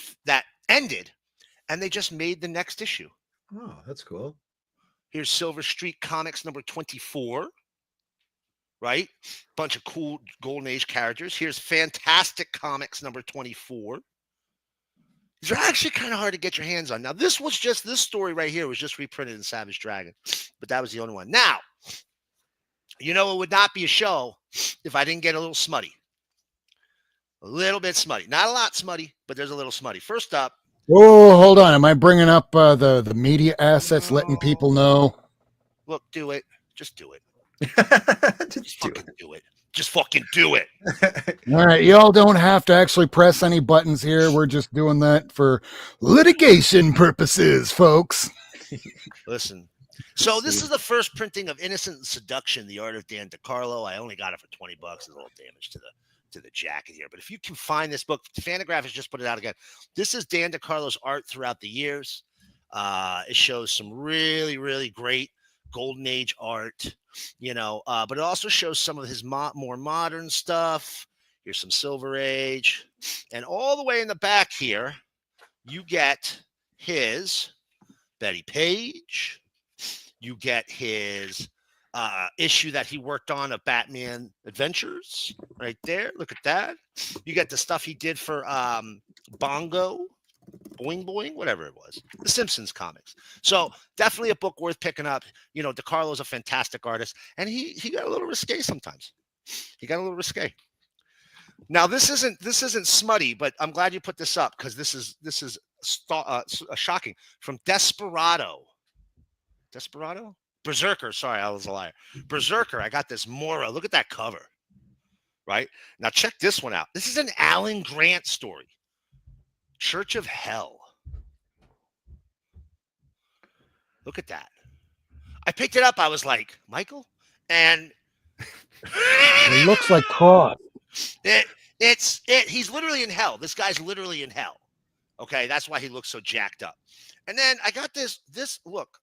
ended, and they just made the next issue. Oh, that's cool. Here's Silver Street Comics number 24, right? Bunch of cool Golden Age characters. Here's Fantastic Comics number 24. These are actually kind of hard to get your hands on. Now, this story right here was just reprinted in Savage Dragon, but that was the only one. Now, it would not be a show if I didn't get a little smutty. A little bit smutty. Not a lot smutty, but there's a little smutty. First up. Oh, hold on. Am I bringing up the media assets, letting people know? Look, do it. Just do it. Just fucking do it. Just fucking do it. All right. Y'all don't have to actually press any buttons here. We're just doing that for litigation purposes, folks. Listen. So this is the first printing of Innocent Seduction, The Art of Dan DeCarlo. I only got it for $20. There's a little damage to the jacket here, but if you can find this book, Fantagraph has just put it out again. This is Dan DeCarlo's art throughout the years. It shows some really, really great Golden Age art, but it also shows some of his more modern stuff. Here's some Silver Age, and all the way in the back here, you get his Betty Page. You get his issue that he worked on of Batman Adventures right there. Look at that. You get the stuff he did for Bongo, Boing Boing, whatever it was, the Simpsons comics. So definitely a book worth picking up. DeCarlo's a fantastic artist, and he got a little risque sometimes. He got a little risque. Now this isn't smutty, but I'm glad you put this up because this is shocking. From Desperado. Berserker. Sorry, I was a liar. Berserker. I got this Mora. Look at that cover. Right? Now check this one out. This is an Alan Grant story. Church of Hell. Look at that. I picked it up. I was like, Michael? And it looks like Cross. He's literally in hell. This guy's literally in hell. Okay, that's why he looks so jacked up. And then I got this look.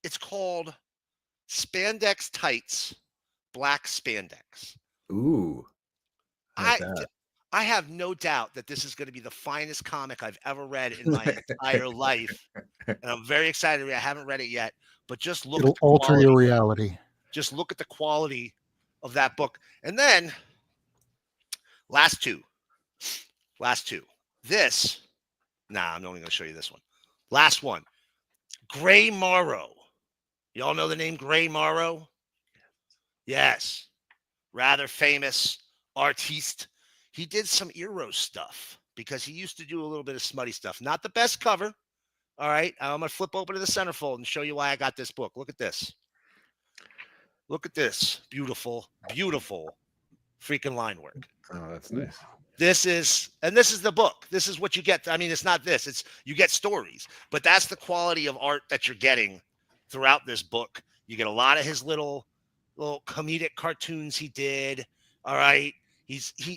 It's called Spandex Tights, Black Spandex. Ooh. I have no doubt that this is going to be the finest comic I've ever read in my entire life. And I'm very excited. I haven't read it yet, but just look It'll at the alter quality. your reality. Just look at the quality of that book. And then last two. I'm only going to show you this one. Last one. Gray Morrow. Y'all know the name Gray Morrow? Yes. Rather famous artiste. He did some Eros stuff because he used to do a little bit of smutty stuff. Not the best cover. All right. I'm going to flip open to the centerfold and show you why I got this book. Look at this. Look at this. Beautiful, beautiful freaking line work. Oh, that's nice. This is the book. This is what you get. I mean, it's not this. It's you get stories, but that's the quality of art that you're getting throughout this book. You get a lot of his little comedic cartoons he did. All right.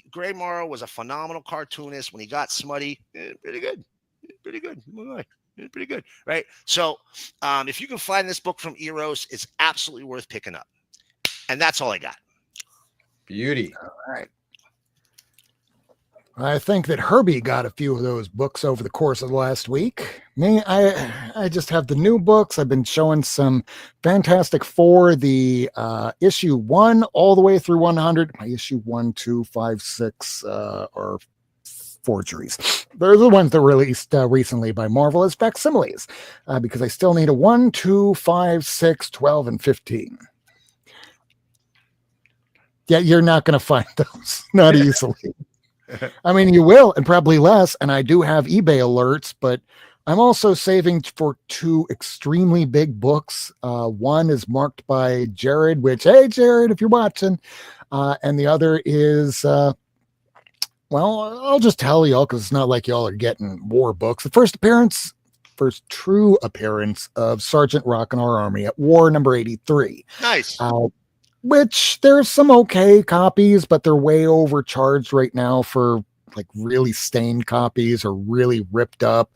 Gray Morrow was a phenomenal cartoonist. When he got smutty, pretty good. Pretty good. Pretty good. Right. So if you can find this book from Eros, it's absolutely worth picking up. And that's all I got. Beauty. All right. I think that Herbie got a few of those books over the course of the last week. Me, I just have the new books. I've been showing some Fantastic Four, the issue 1 all the way through 100. My issue 1, 2, 5, 6 are forgeries. They're the ones that were released recently by Marvel as facsimiles, because I still need a 1, 2, 5, 6, 12, and 15. Yeah, you're not going to find those, not easily. I mean, you will, and probably less. And I do have eBay alerts, but I'm also saving for 2 extremely big books. One is marked by Jared, which, hey, Jared, if you're watching. And the other is, well, I'll just tell y'all because it's not like y'all are getting war books. The first true appearance of Sergeant Rock and Our Army at War number 83. Nice. Which there's some okay copies, but they're way overcharged right now for like really stained copies or really ripped up.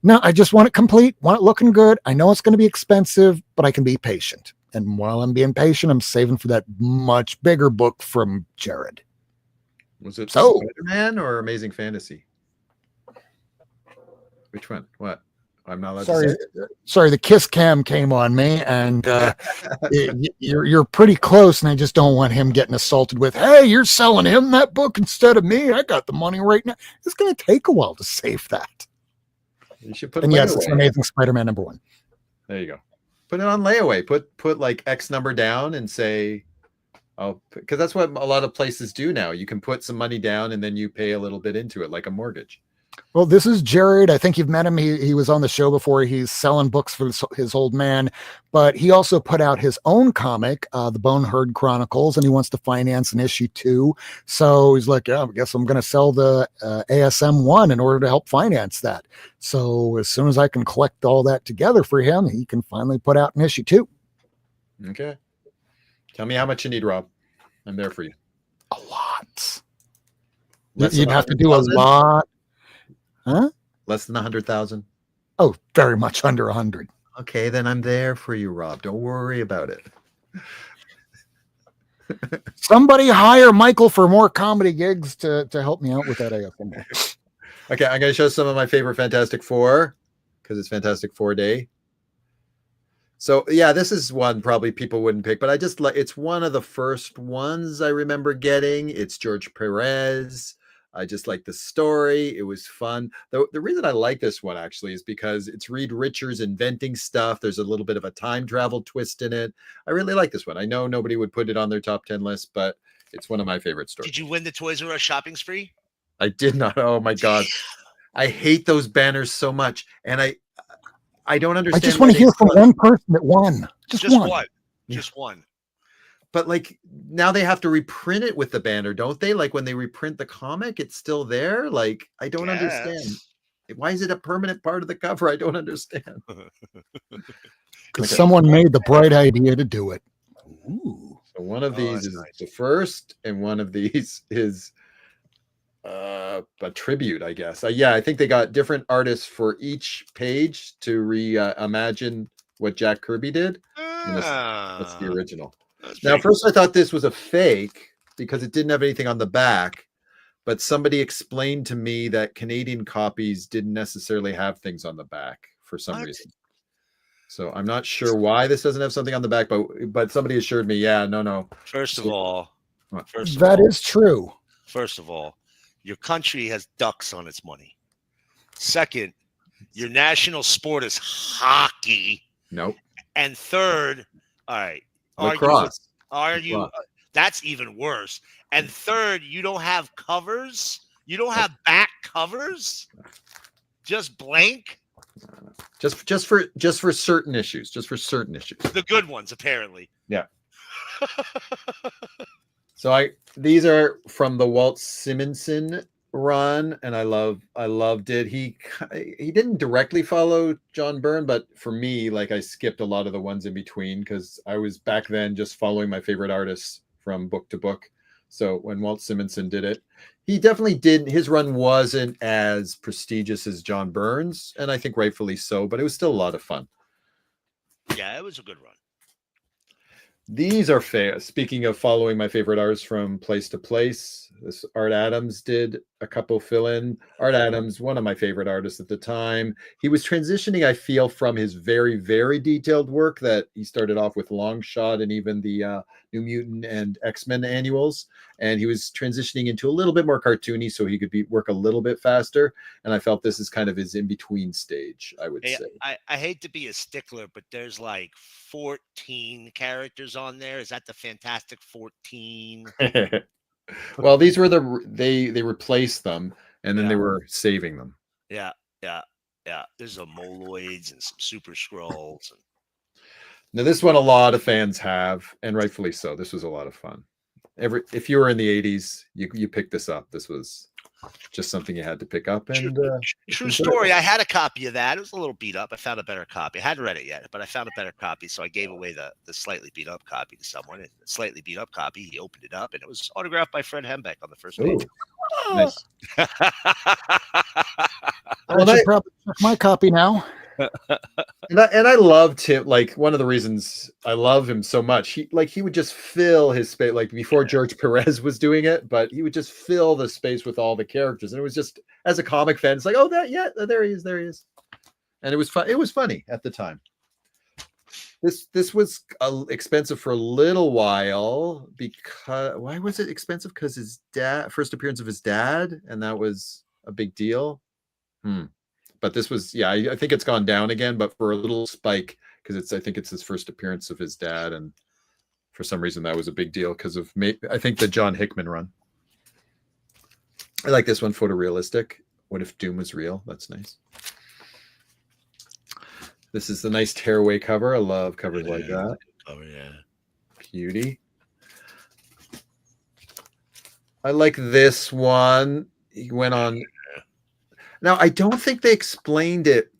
No, I just want it complete, want it looking good. I know it's going to be expensive, but I can be patient. And while I'm being patient, I'm saving for that much bigger book from Jared. Was it Spider-Man or Amazing Fantasy? Which one? What? I'm not allowed to say. Sorry, the kiss cam came on me, and you're pretty close, and I just don't want him getting assaulted with, hey, you're selling him that book instead of me. I got the money right now. It's going to take a while to save that. You should put and yes, it's Amazing Spider-Man number 1. There you go. Put it on layaway. Put like X number down and say, oh, because that's what a lot of places do now. You can put some money down and then you pay a little bit into it, like a mortgage. Well, this is Jared. I think you've met him. He was on the show before. He's selling books for his old man, but he also put out his own comic, The Bone Herd Chronicles, and he wants to finance an issue 2. So he's like, yeah, I guess I'm going to sell the ASM 1 in order to help finance that. So as soon as I can collect all that together for him, he can finally put out an issue 2. Okay. Tell me how much you need, Rob. I'm there for you. A lot. Less You'd than have to do a 100,000? lot. Huh? Less than 100,000? Oh, very much under 100. Okay, then I'm there for you, Rob. Don't worry about it. Somebody hire Michael for more comedy gigs to help me out with that AFM. Okay, I'm going to show some of my favorite Fantastic Four because it's Fantastic Four Day. So, yeah, this is one probably people wouldn't pick, but I just like it's one of the first ones I remember getting. It's George Perez. I just like the story. It was fun. The reason I like this one actually is because it's Reed Richards inventing stuff. There's a little bit of a time travel twist in it. I really like this one. I know nobody would put it on their top 10 list, but it's one of my favorite stories. Did you win the Toys R Us shopping spree? I did not. Oh my God. I hate those banners so much. And I don't understand. I just want to hear from one person that won. Just one. Just one. But like now they have to reprint it with the banner, don't they? Like when they reprint the comic, it's still there. Like I don't understand. Why is it a permanent part of the cover? I don't understand. Because someone made the bright idea to do it. Ooh. So one of these is nice. The first, and one of these is a tribute, I guess. Yeah, I think they got different artists for each page to reimagine what Jack Kirby did. That's the original. Now, first I thought this was a fake because it didn't have anything on the back, but somebody explained to me that Canadian copies didn't necessarily have things on the back for some reason. So I'm not sure why this doesn't have something on the back, but somebody assured me, yeah, no. First of all, that is true. First of all, your country has ducks on its money. Second, your national sport is hockey. Nope. And third, all right. Lacrosse. That's even worse. And third, you don't have covers. You don't have back covers. Just blank. Just for certain issues. Just for certain issues. The good ones, apparently. Yeah. So these are from the Walt Simonson run, and I loved it. He didn't directly follow John Byrne, but for me, like I skipped a lot of the ones in between because I was back then just following my favorite artists from book to book. So when Walt Simonson did it, he definitely did. His run wasn't as prestigious as John Byrne's, and I think rightfully so, but it was still a lot of fun. Yeah, it was a good run. These are fair. Speaking of following my favorite artists from place to place, this Art Adams did a couple fill-in. Art Adams, one of my favorite artists at the time. He was transitioning, I feel, from his very, very detailed work that he started off with Long Shot and even the New Mutant and X-Men annuals. And he was transitioning into a little bit more cartoony so he could work a little bit faster. And I felt this is kind of his in-between stage, I would say. I hate to be a stickler, but there's like 14 characters on there. Is that the Fantastic 14? Well, these were they replaced them and then they were saving them. Yeah. There's some Moloids and some Super Skrulls. Now, this one a lot of fans have, and rightfully so. This was a lot of fun. If you were in the 80s, you picked this up. This was just something you had to pick up. And true story. I had a copy of that. It was a little beat up. I found a better copy. I hadn't read it yet, but I found a better copy. So I gave away the slightly beat up copy to someone. And the slightly beat up copy, he opened it up, and it was autographed by Fred Hembeck on the first page. Nice. I should probably check my copy now. And I loved him. Like, one of the reasons I love him so much, he would just fill his space, like before George Perez was doing it, but he would just fill the space with all the characters. And it was just, as a comic fan, it's like, oh, there he is. And it was fun. It was funny at the time. This was expensive for a little while because why was it expensive? Because his first appearance of his dad, and that was a big deal. But this was, I think it's gone down again, but for a little spike, because I think it's his first appearance of his dad, and for some reason that was a big deal because of I think the John Hickman run. I like this one, photorealistic. What if Doom was real? That's nice. This is the nice tearaway cover. I love covers like that. Oh yeah, beauty. I like this one. He went on. Now, I don't think they explained it.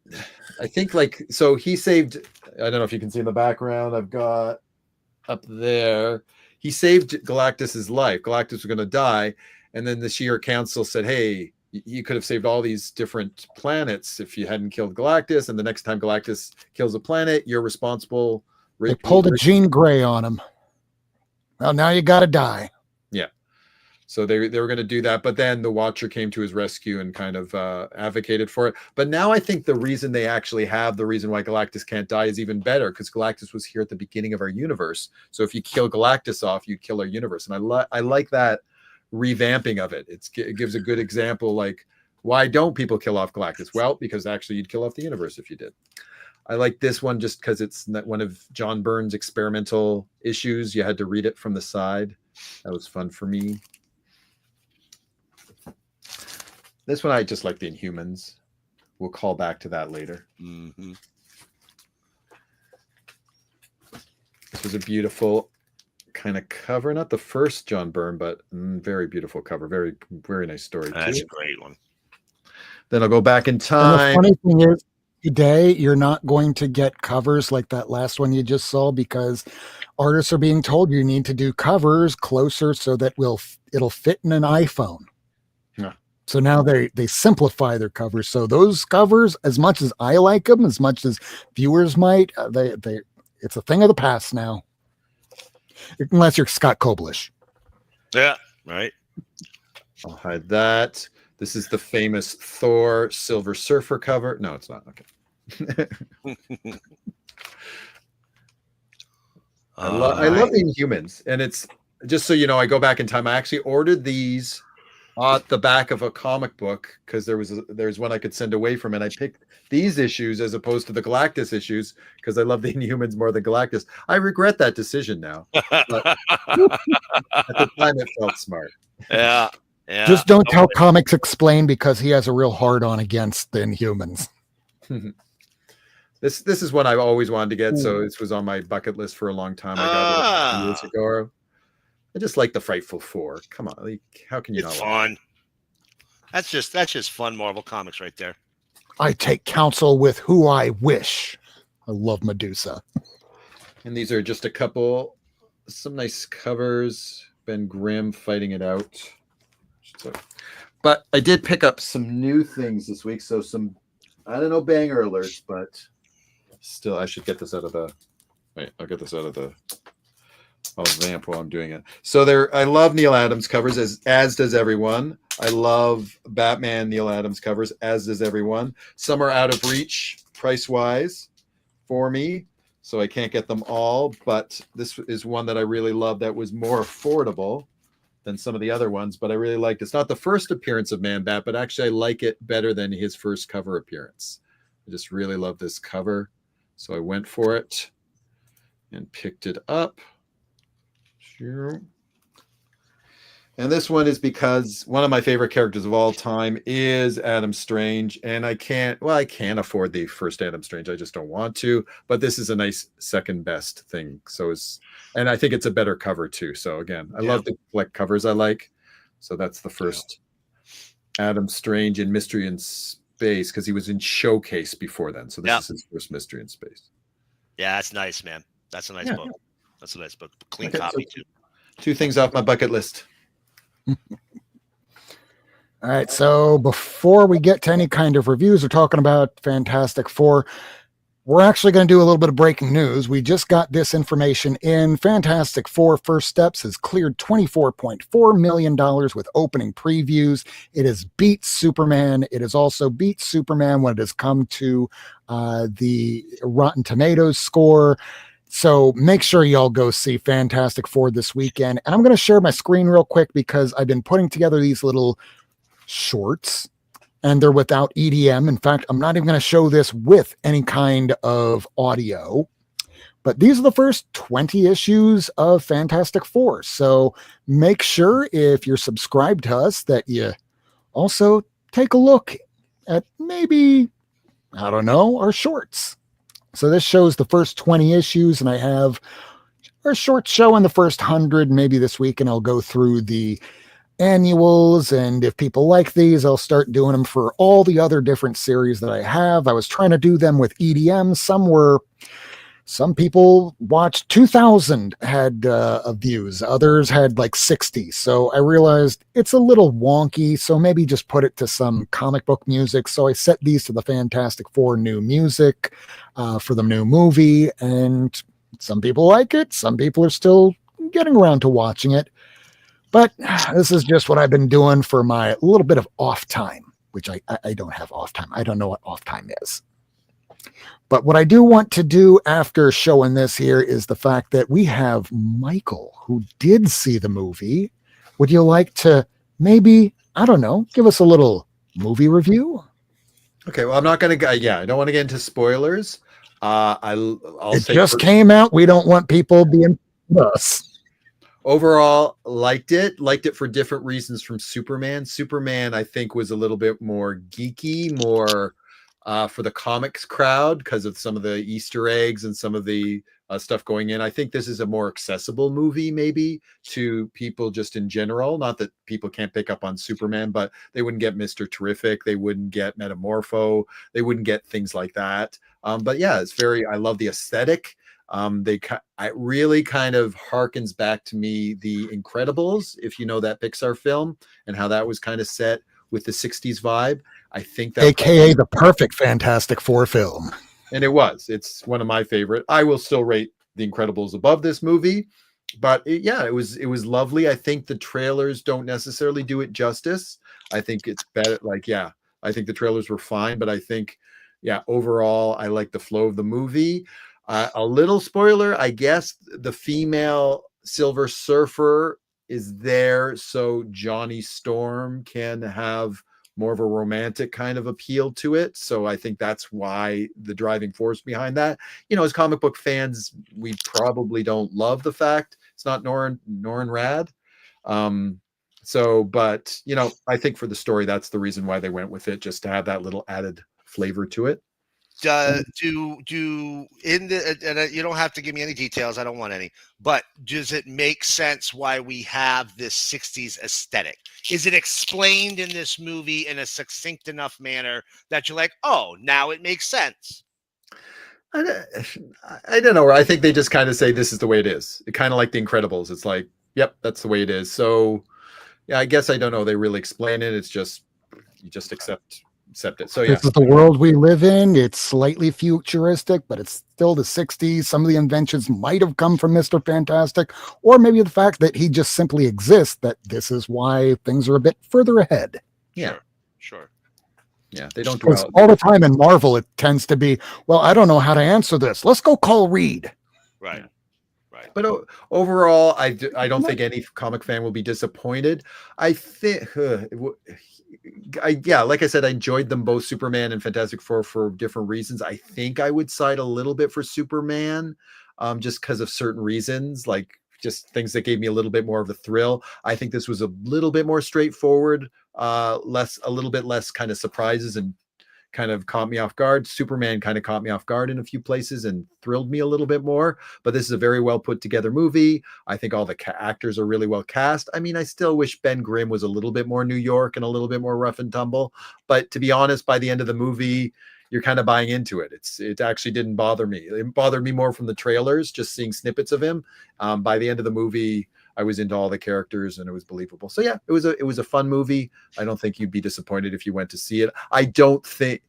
I think so he saved, I don't know if you can see in the background, I've got up there, he saved Galactus's life. Galactus was going to die. And then the Shi'ar Council said, hey, you could have saved all these different planets if you hadn't killed Galactus. And the next time Galactus kills a planet, you're responsible. They pulled a Jean Grey on him. Well, now you got to die. Yeah. So they were going to do that, but then the Watcher came to his rescue and kind of advocated for it. But now I think the reason they actually have the reason why Galactus can't die is even better, because Galactus was here at the beginning of our universe. So if you kill Galactus off, you kill our universe. And I like that revamping of it. It gives a good example, like, why don't people kill off Galactus? Well, because actually you'd kill off the universe if you did. I like this one just because it's one of John Byrne's experimental issues. You had to read it from the side. That was fun for me. This one, I just like the Inhumans. We'll call back to that later. Mm-hmm. This was a beautiful kind of cover. Not the first John Byrne, but very beautiful cover. Very, very nice story. That's a great one. Then I'll go back in time. And the funny thing is, today you're not going to get covers like that last one you just saw, because artists are being told you need to do covers closer so that it'll fit in an iPhone. Yeah. So now they simplify their covers. So those covers, as much as I like them, as much as viewers might, it's a thing of the past now. Unless you're Scott Koblish. Yeah, right. I'll hide that. This is the famous Thor Silver Surfer cover. No, it's not. Okay. I love the Inhumans, and it's just so you know, I go back in time. I actually ordered these at the back of a comic book because there's one I could send away from, and I picked these issues as opposed to the Galactus issues because I love the Inhumans more than Galactus. I regret that decision now. But at the time, it felt smart. Yeah. Yeah. Just don't tell Comics Explain, because he has a real hard-on against the Inhumans. This is one I've always wanted to get, so this was on my bucket list for a long time. I got it years ago. I just like the Frightful Four. Come on, like, how can you it's not? Fun. That's just fun Marvel Comics right there. I take counsel with who I wish. I love Medusa. And these are just a couple, some nice covers. Ben Grimm fighting it out. So, but I did pick up some new things this week. So some, I don't know, banger alerts, but still, I should get this out of the. Wait, I'll get this out of the I'll vamp while I'm doing it. So I love Neil Adams covers, as does everyone. I love Batman Neil Adams covers, as does everyone. Some are out of reach price-wise for me, so I can't get them all, but this is one that I really love that was more affordable than some of the other ones, but I really liked it. It's not the first appearance of Man Bat, but actually I like it better than his first cover appearance. I just really love this cover, so I went for it and picked it up. And this one is because one of my favorite characters of all time is Adam Strange, and I can't afford the first Adam Strange. I just don't want to, but this is a nice second best thing. And I think it's a better cover too. So again, I love to collect covers I like. So that's the first Adam Strange in Mystery in Space, because he was in Showcase before then. So this is his first Mystery in Space. Yeah, that's nice, man. That's a nice book. That's a nice book. Clean copy too. 2 things off my bucket list. All right, so before we get to any kind of reviews, we're talking about Fantastic Four. We're actually going to do a little bit of breaking news. We just got this information in. Fantastic Four First Steps has cleared $24.4 million with opening previews. It has beat Superman. It has also beat Superman when it has come to the Rotten Tomatoes score. So make sure y'all go see Fantastic Four this weekend. And I'm going to share my screen real quick because I've been putting together these little shorts and they're without EDM. In fact, I'm not even going to show this with any kind of audio. But these are the first 20 issues of Fantastic Four. So make sure if you're subscribed to us that you also take a look at maybe, I don't know, our shorts. So this shows the first 20 issues, and I have a short show in the first 100. Maybe this week, and I'll go through the annuals, and if people like these, I'll start doing them for all the other different series that I have. I was trying to do them with EDM. Some people watched 2,000 had views. Others had like 60. So I realized it's a little wonky. So maybe just put it to some comic book music. So I set these to the Fantastic Four new music for the new movie. And some people like it. Some people are still getting around to watching it. But this is just what I've been doing for my little bit of off time, which I don't have off time. I don't know what off time is. But what I do want to do after showing this here is the fact that we have Michael, who did see the movie. Would you like to maybe, I don't know, give us a little movie review? Okay, well, I'm not going to, I don't want to get into spoilers. It just came out. We don't want people being us. Overall, liked it for different reasons from Superman. Superman, I think, was a little bit more geeky, more for the comics crowd because of some of the Easter eggs and some of the stuff going in. I think this is a more accessible movie, maybe, to people just in general. Not that people can't pick up on Superman, but they wouldn't get Mr. Terrific. They wouldn't get Metamorpho. They wouldn't get things like that. But yeah, I love the aesthetic. It really kind of harkens back to me The Incredibles, if you know that Pixar film, and how that was kind of set with the 60s vibe. I think that AKA the perfect Fantastic Four film. And it's one of my favorite. I will still rate The Incredibles above this movie, but it was lovely. I think the trailers don't necessarily do it justice. I think it's better. I think the trailers were fine, but I think, overall, I like the flow of the movie. A little spoiler, I guess the female Silver Surfer is there so Johnny Storm can have more of a romantic kind of appeal to it. So I think that's why the driving force behind that. As comic book fans, we probably don't love the fact it's not Norrin Rad. But I think for the story, that's the reason why they went with it, just to have that little added flavor to it. And you don't have to give me any details. I don't want any. But does it make sense why we have this 60s aesthetic? Is it explained in this movie in a succinct enough manner that you're like, oh, now it makes sense? I don't know. I think they just kind of say this is the way it is. It kind of like The Incredibles. It's like, yep, that's the way it is. So, yeah, I guess I don't know. They really explain it. It's just you just accept accept it. So yeah, this is the world we live in. It's slightly futuristic, but it's still the 60s. Some of the inventions might have come from Mr. Fantastic, or maybe the fact that he just simply exists, that this is why things are a bit further ahead. yeah, Sure. yeah. They don't Because dwell. all the time in Marvel, it tends to be, well, I don't know how to answer this. Let's go call Reed. Right. But overall, I don't think any comic fan will be disappointed. I think, like I said, I enjoyed them both, Superman and Fantastic Four, for different reasons. I think I would side a little bit for Superman, just because of certain reasons, like just things that gave me a little bit more of a thrill. I think this was a little bit more straightforward, a little bit less kind of surprises and kind of caught me off guard. Superman kind of caught me off guard in a few places and thrilled me a little bit more. But this is a very well put together movie. I think all the actors are really well cast. I mean, I still wish Ben Grimm was a little bit more New York and a little bit more rough and tumble. But to be honest, by the end of the movie, you're kind of buying into it. It actually didn't bother me. It bothered me more from the trailers, just seeing snippets of him. By the end of the movie, I was into all the characters and it was believable. So yeah, it was a fun movie. I don't think you'd be disappointed if you went to see it. I don't think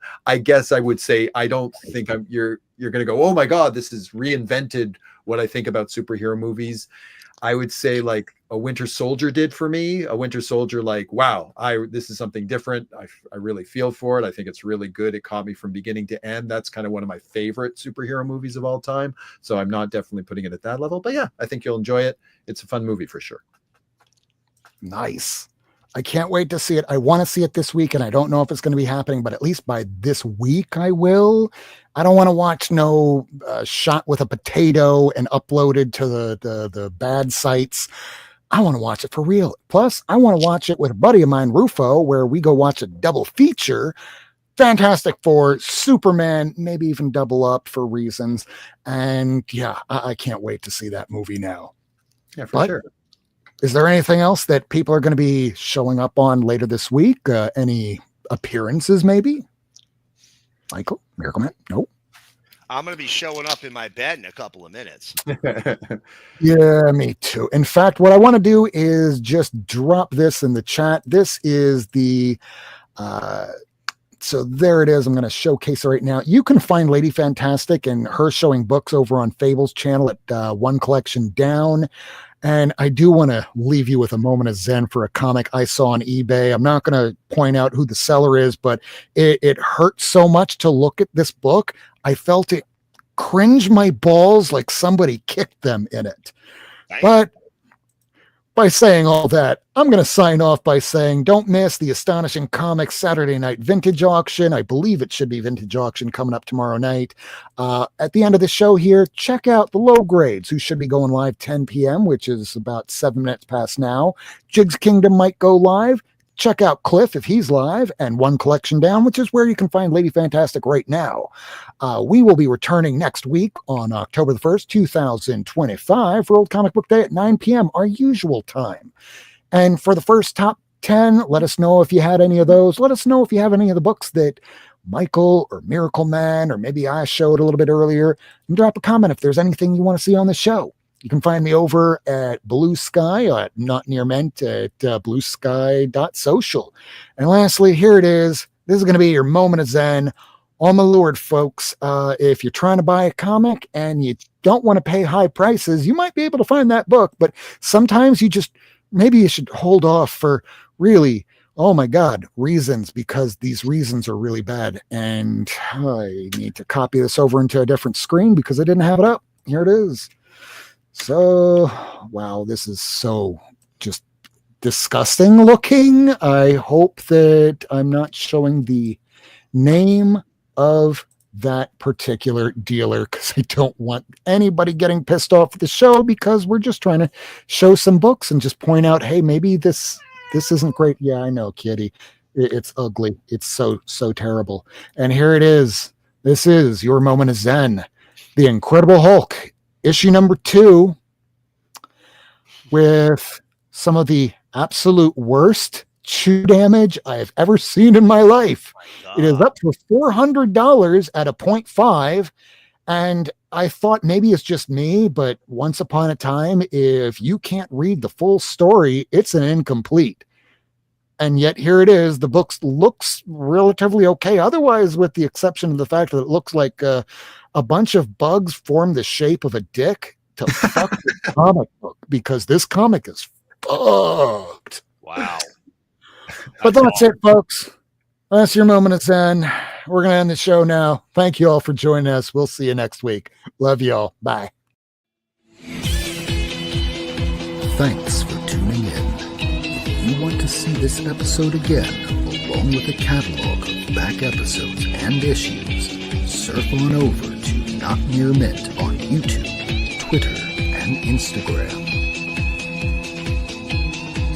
you're going to go, "Oh my God, this has reinvented what I think about superhero movies." I would say like a Winter Soldier did for me. A Winter Soldier, like, wow, this is something different. I really feel for it. I think it's really good. It caught me from beginning to end. That's kind of one of my favorite superhero movies of all time. So I'm not definitely putting it at that level. But yeah, I think you'll enjoy it. It's a fun movie for sure. Nice. I can't wait to see it. I want to see it this week, and I don't know if it's going to be happening, but at least by this week I will. I don't want to watch no shot with a potato and uploaded to the bad sites. I want to watch it for real. Plus, I want to watch it with a buddy of mine, Rufo, where we go watch a double feature. Fantastic Four, Superman, maybe even double up for reasons. And yeah, I can't wait to see that movie now. Yeah, for sure. Is there anything else that people are going to be showing up on later this week? Any appearances, maybe? Michael, Miracleman? Nope. I'm going to be showing up in my bed in a couple of minutes. Yeah, me too. In fact, what I want to do is just drop this in the chat. This is the... So there it is. I'm going to showcase it right now. You can find Lady Fantastic and her showing books over on Fable's channel at One Collection Down. And I do want to leave you with a moment of zen for a comic I saw on eBay. I'm not going to point out who the seller is, but it hurt so much to look at this book. I felt it cringe my balls like somebody kicked them in it. But by saying all that, I'm going to sign off by saying don't miss the Astonishing Comics Saturday night vintage auction. I believe it should be vintage auction coming up tomorrow night. At the end of the show here, check out the low grades, who should be going live 10 p.m., which is about 7 minutes past now. Jig's Kingdom might go live. Check out Cliff if he's live, and One Collection Down, which is where you can find Lady Fantastic right now. We will be returning next week on October the 1st, 2025 for Old Comic Book Day at 9 p.m., our usual time. And for the first top 10, let us know if you had any of those. Let us know if you have any of the books that Michael or Miracleman or maybe I showed a little bit earlier. And drop a comment if there's anything you want to see on the show. You can find me over at Blue Sky, not near Ment, at bluesky.social. And lastly, here it is. This is going to be your moment of zen. On my lord, folks, if you're trying to buy a comic and you don't want to pay high prices, you might be able to find that book. But sometimes maybe you should hold off for really, oh my God, reasons, because these reasons are really bad. And I need to copy this over into a different screen because I didn't have it up. Here it is. So, wow, this is so just disgusting looking. I hope that I'm not showing the name of that particular dealer because I don't want anybody getting pissed off at the show, because we're just trying to show some books and just point out, hey, maybe this isn't great. Yeah, I know, kitty. It's ugly. It's so terrible. And here it is. This is your moment of zen. The Incredible Hulk, issue number 2, with some of the absolute worst chew damage I've ever seen in my life. It is up for $400 at a 0.5. And I thought maybe it's just me, but once upon a time, if you can't read the full story, it's an incomplete. And yet here it is. The book looks relatively okay. Otherwise, with the exception of the fact that it looks like a bunch of bugs formed the shape of a dick to fuck the comic book, because this comic is fucked. Wow. But that's it, folks. That's your moment of zen. We're going to end the show now. Thank you all for joining us. We'll see you next week. Love you all. Bye. Thanks for tuning in. If you want to see this episode again, along with a catalog of back episodes and issues, surf on over to Not Near Mint on YouTube, Twitter, and Instagram.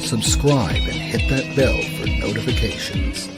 Subscribe and hit that bell for notifications.